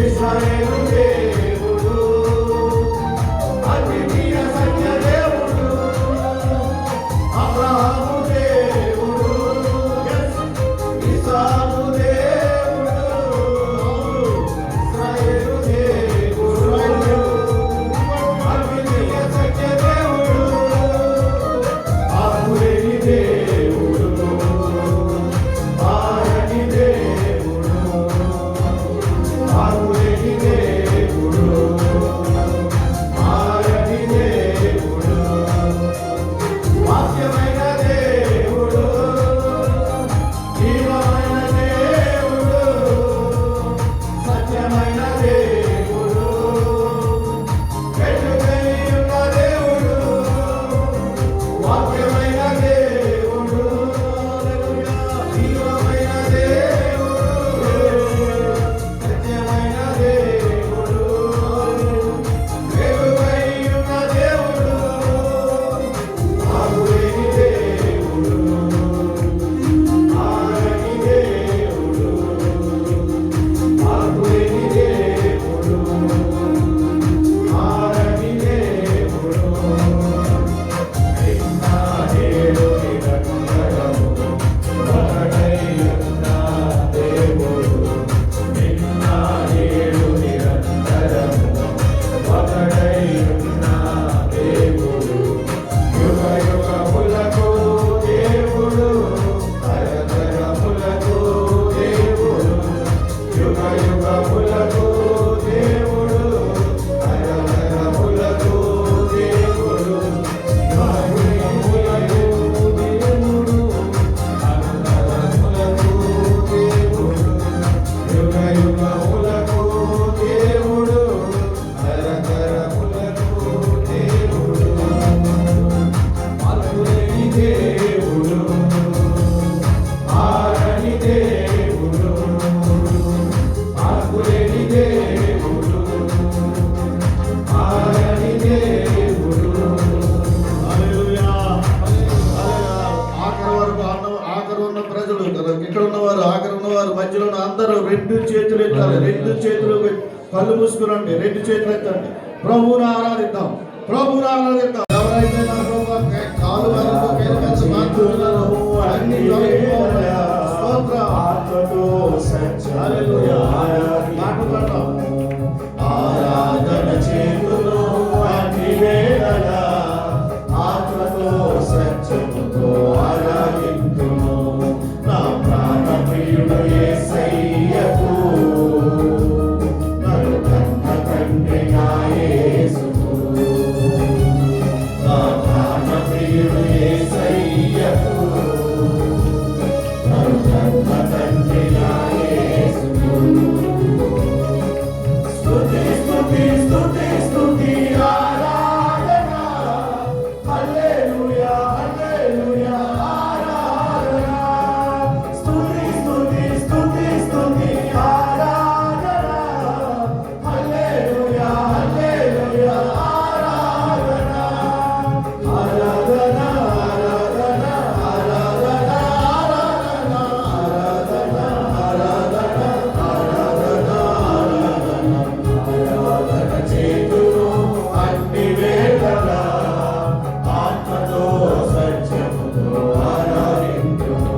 Speaker 2: ఇశ్రాయేలు దేవుడు, అద్వితీయ సత్య దేవుడు, అబ్రహాము దేవుడు, ఇస్సాకు దేవుడు, ఇశ్రాయేలు దేవుడు, అద్వితీయ సత్య దేవుడు, ఆకులేని దేవుడు, ఆరని దేవుడు, ఆకులేని దేవుడు, ఆరని దేవుడు, వాక్యమైన దేవుడు, జీవమైన దేవుడు, సత్యమైన దేవుడు, వెలుగై ఉన్న దేవుడు, వాక్యమైన దేవుడు, జీవమైన దేవుడు, సత్యమైన దేవుడు, వెలుగై ఉన్న దేవుడు, ఆగులేని దేవుడు, ఆరని దేవుడు, ఆగులేని దేవుడు, ఆరని దేవుడు, నిన్న నేడు నిరంతరము ఒకడై ఉన్న దేవుడు, నిన్న నేడు నిరంతరము ఒకడై ఉన్న దేవుడు, యుగ యుగములకు దేవుడు, తరతరములకు దేవుడు, యుగ యుగములకు దేవుడు, తరతరములకు దేవుడు, యుగ యుగములకు దేవుడు, తరతరములకు దేవుడు, యుగ యుగములకు దేవుడు, తరతరములకు దేవుడు, అద్భుతని దేవుడు, ఆరని దేవుడు, ఆకులేని దేవుడు, ఆరని దేవుడు. హల్లెలూయా. ఆఖరు ఉన్న ప్రజలు ఇక్కడ ఉన్నవారు, ఆఖరు ఉన్నవారు, మధ్యలో ఉన్న అందరూ రెండు చేతులు ఎత్తాలి. రెండు చేతులు కళ్ళు మూసుకురండి, రెండు చేతులు ఎత్తండి. ప్రభువుని ఆరాధిద్దాం, ప్రభువుని ఆరాధిద్దాం. ఎవరైతే నా ప్రభువా కాలు వరకు కేవలం మాట్లాడుతున్నారో అన్ని తొలగిపోవాలయ్యా. స్తోత్రం. హల్లెలూయా. మాట్లాడతాం. ఆరాధన చేతులు అన్ని వేళలా ఆత్మతో సత్యముతో ఆరాధింతును. నా ప్రాణ ప్రియుడు యేసయ్యకు, నన్ను కన్న తండ్రి నా యేసుకు. నా ప్రాణ ప్రియుడు యేసయ్యకు, నన్ను కన్న తండ్రి నా యేసుకు. స్తుతి స్తుతి స్తుతి స్తుతి ఆరాధన, హల్లెలూయా హల్లెలూయా ఆరాధన. స్తుతి స్తుతి స్తుతి స్తుతి ఆరాధన, హల్లెలూయా హల్లెలూయా ఆరాధన. ఆరాధన ఆరాధన ఆరాధన ఆరాధన ఆరాధన ఆరాధన ఆరాధన ఆరాధన చేతులు అన్ని వేళలా ఆత్మతో సత్యముతో ఆరాధింతును.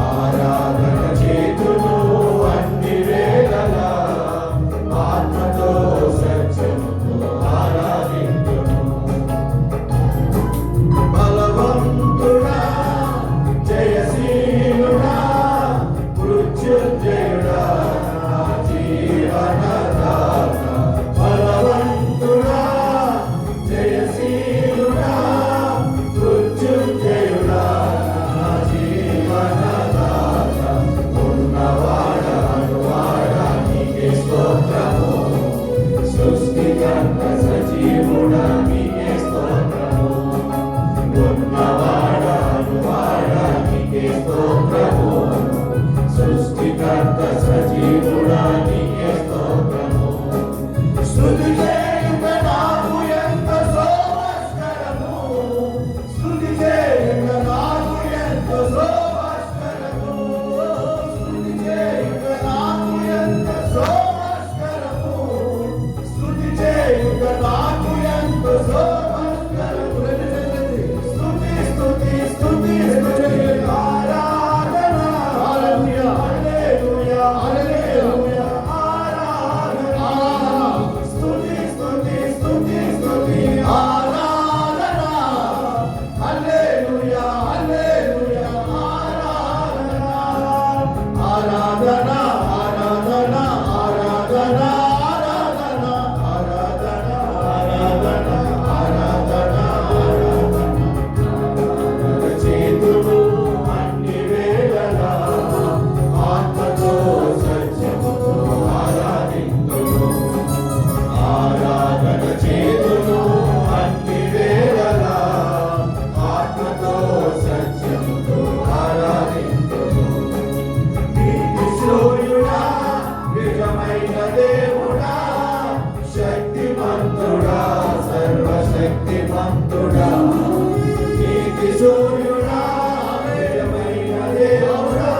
Speaker 2: ఆరాధన చేతులు అన్ని వేళలా ఆత్మతో సత్యముతో ఆరాధింతును. బలవంతుడా, జయశీలుడా, మృత్యుంజయుడా, నా జీవనదాత. బలవంతుడా, జయశీలుడా, మృత్యుంజయుడా, నా జీవనదాత. ఉన్నవాడ అనువాడ నీకే స్తోత్రము, సృష్టికర్త సజీవుడా నీకే స్తోత్రము. ఉన్నవాడ అనువాడ నీకే స్తోత్రము, సృష్టికర్త సజీవుడా నీకే స్తోత్రము. స్తుతి చేయుట నాకు ఎంత సోమస్కరము, స్తుతి చేయుట నాకు ఎంత సోమస్కరము, స్తుతి చేయుట నాకు ఎంత సోమస్కరము. నిత్యమైన దేవుడా శక్తిమంతుడా సర్వశక్తిమంతుడా నీతి సూర్యుడా నిత్యమైన దేవుడా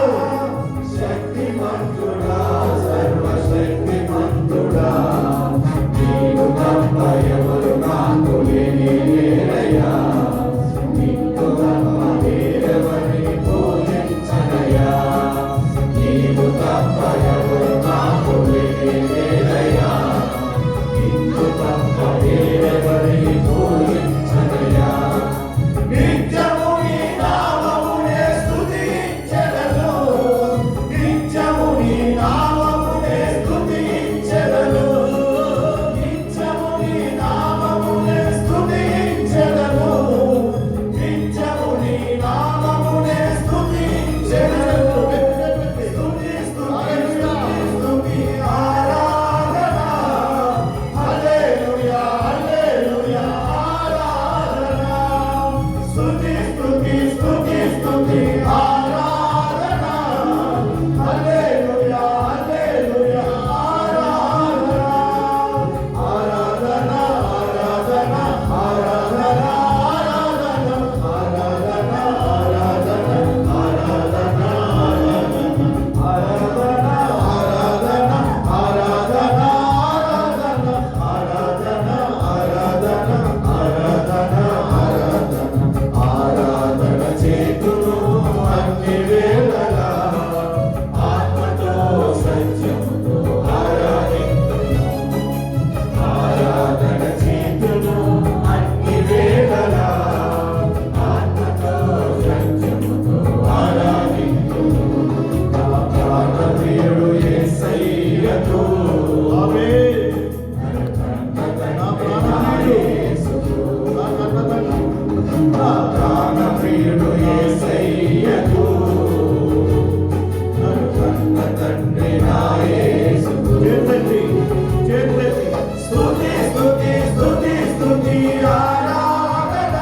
Speaker 2: శక్తిమంతుడా సర్వశక్తిమంతుడా నీవు తప్ప ఎవరు నాకు లేని లేరయ్యా నీకు తప్ప వేరెవరిని పూజించనయ్యా నీవు తప్ప ఎవరు నాకు లేని లేరయ్యా నీకు తప్ప వేరెవరిని పూజించనయ్యా నిత్యము నీ నామమునే స్తుతించెదను నిత్యము నీ నామమునే స్తుతించెదను నిత్యము నీ నామమునే స్తుతించెదను నిత్యము నీ నామమునే స్తుతించెదను స్తుతి ఆరాధన హల్లెలూయా హల్లెలూయా ఆరాధన స్తుతి ఆరాధన హల్లెలూయా హల్లెలూయా ఆరాధన ఆరాధన ఆరాధన ఆరాధన ఆరాధన ఆరాధన ఆరాధన చేతును అన్ని వేళలా ఆత్మతో సత్యముతో ఆరాధన చేతును అన్ని వేళలా ఆత్మతో సత్యముతో ఆరాధింతును నా ప్రాణప్రియుడు యేసయ్యతో నా ప్రాణప్రియుడు యేసయ్యకు నన్ను కన్న తండ్రి నా యేసుకు స్తుతి స్తుతి స్తుతి స్తుతి ఆరాధన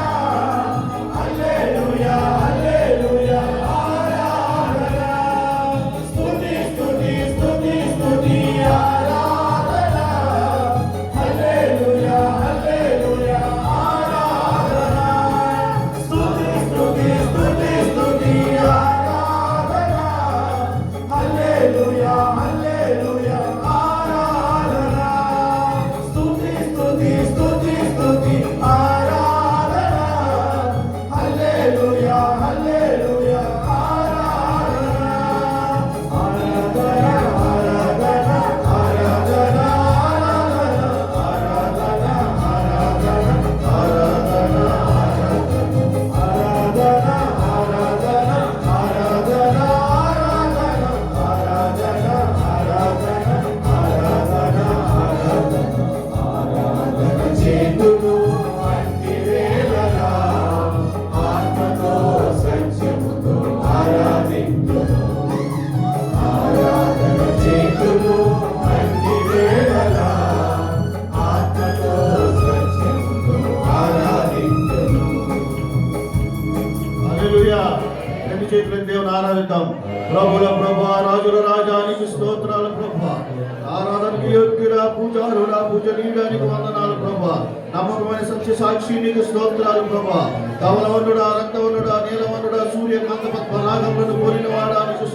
Speaker 2: హల్లెలూయా హల్లెలూయా ఆరాధన స్తుతి స్తుతి స్తుతి స్తుతి ఆరాధన హల్లెలూయా హల్లెలూయా ఆరాధన స్తుతి స్తుతి స్తుతి స్తుతి ఆరాధన హల్లెలూయా హల్లెలూయా ఆరాధన స్తుతి స్తుతి స్తుతి స్తుతి ఆరాధన హల్లెలూయా హల్లెలూయా ఆరాధన ఆరాధన ఆరాధన ఆరాధన ఆరాధన ఆరాధన చేతులు అన్ని వేళలా ఆత్మతో సత్యముతో ఆరాధింతును ఆరాధన చేతులు అన్ని వేళలా ఆత్మతో సత్యముతో ఆరాధింతును హల్లెలూయా రెండు చేతులను దేవుని ఆరాధిద్దాం ప్రభుల ప్రభా రాజుల రాజానికి స్తోత్రాలు ప్రభా ఆరాధనకి యోగ్యుడా పూజారుడా పూజనీయుడానికి వందనాలు ప్రభా నమ్మకమైన సత్య సాక్షి నీకు స్తోత్రాలు ప్రభా ధవలవన్నుడా రక్తవన్నుడా నీలవన్నుడా సూర్యకాంత పద్మనాగములను కోరిన వాడానికి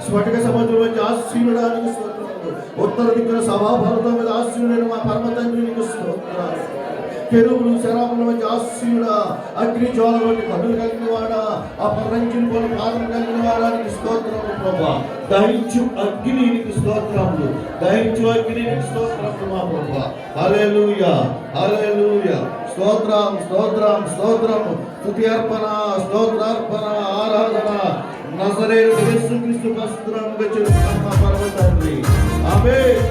Speaker 2: స్ఫటిక సముద్రం వచ్చి ఆశీనుడానికి స్తోత్రాలు ఉత్తర దిక్కున సభాభారతం మీద ఆశీనుడైన మా పరమ తండ్రి నీకు స్తోత్రాలు కెరూబులు శరాబుల మధ్య ఆశీనుడా అగ్ని జ్వాల వంటి కన్నులు కలిగిన వాడా అపరంచిన పోల పాదం కలిగిన వాడానికి స్తోత్రములు ప్రభా దహించు అగ్నికి స్తోత్రములు దహించు అగ్నికి స్తోత్రములు మా ప్రభా హల్లెలూయా హల్లెలూయా స్తోత్రం స్తోత్రం స్తోత్రం స్తుతి అర్పణ స్తోత్రార్పణ ఆరాధన నజరేయుడు యేసుక్రీస్తు పరిశుద్ధ నామములో చేస్తున్న మా పరమ తండ్రి ఆమేన్.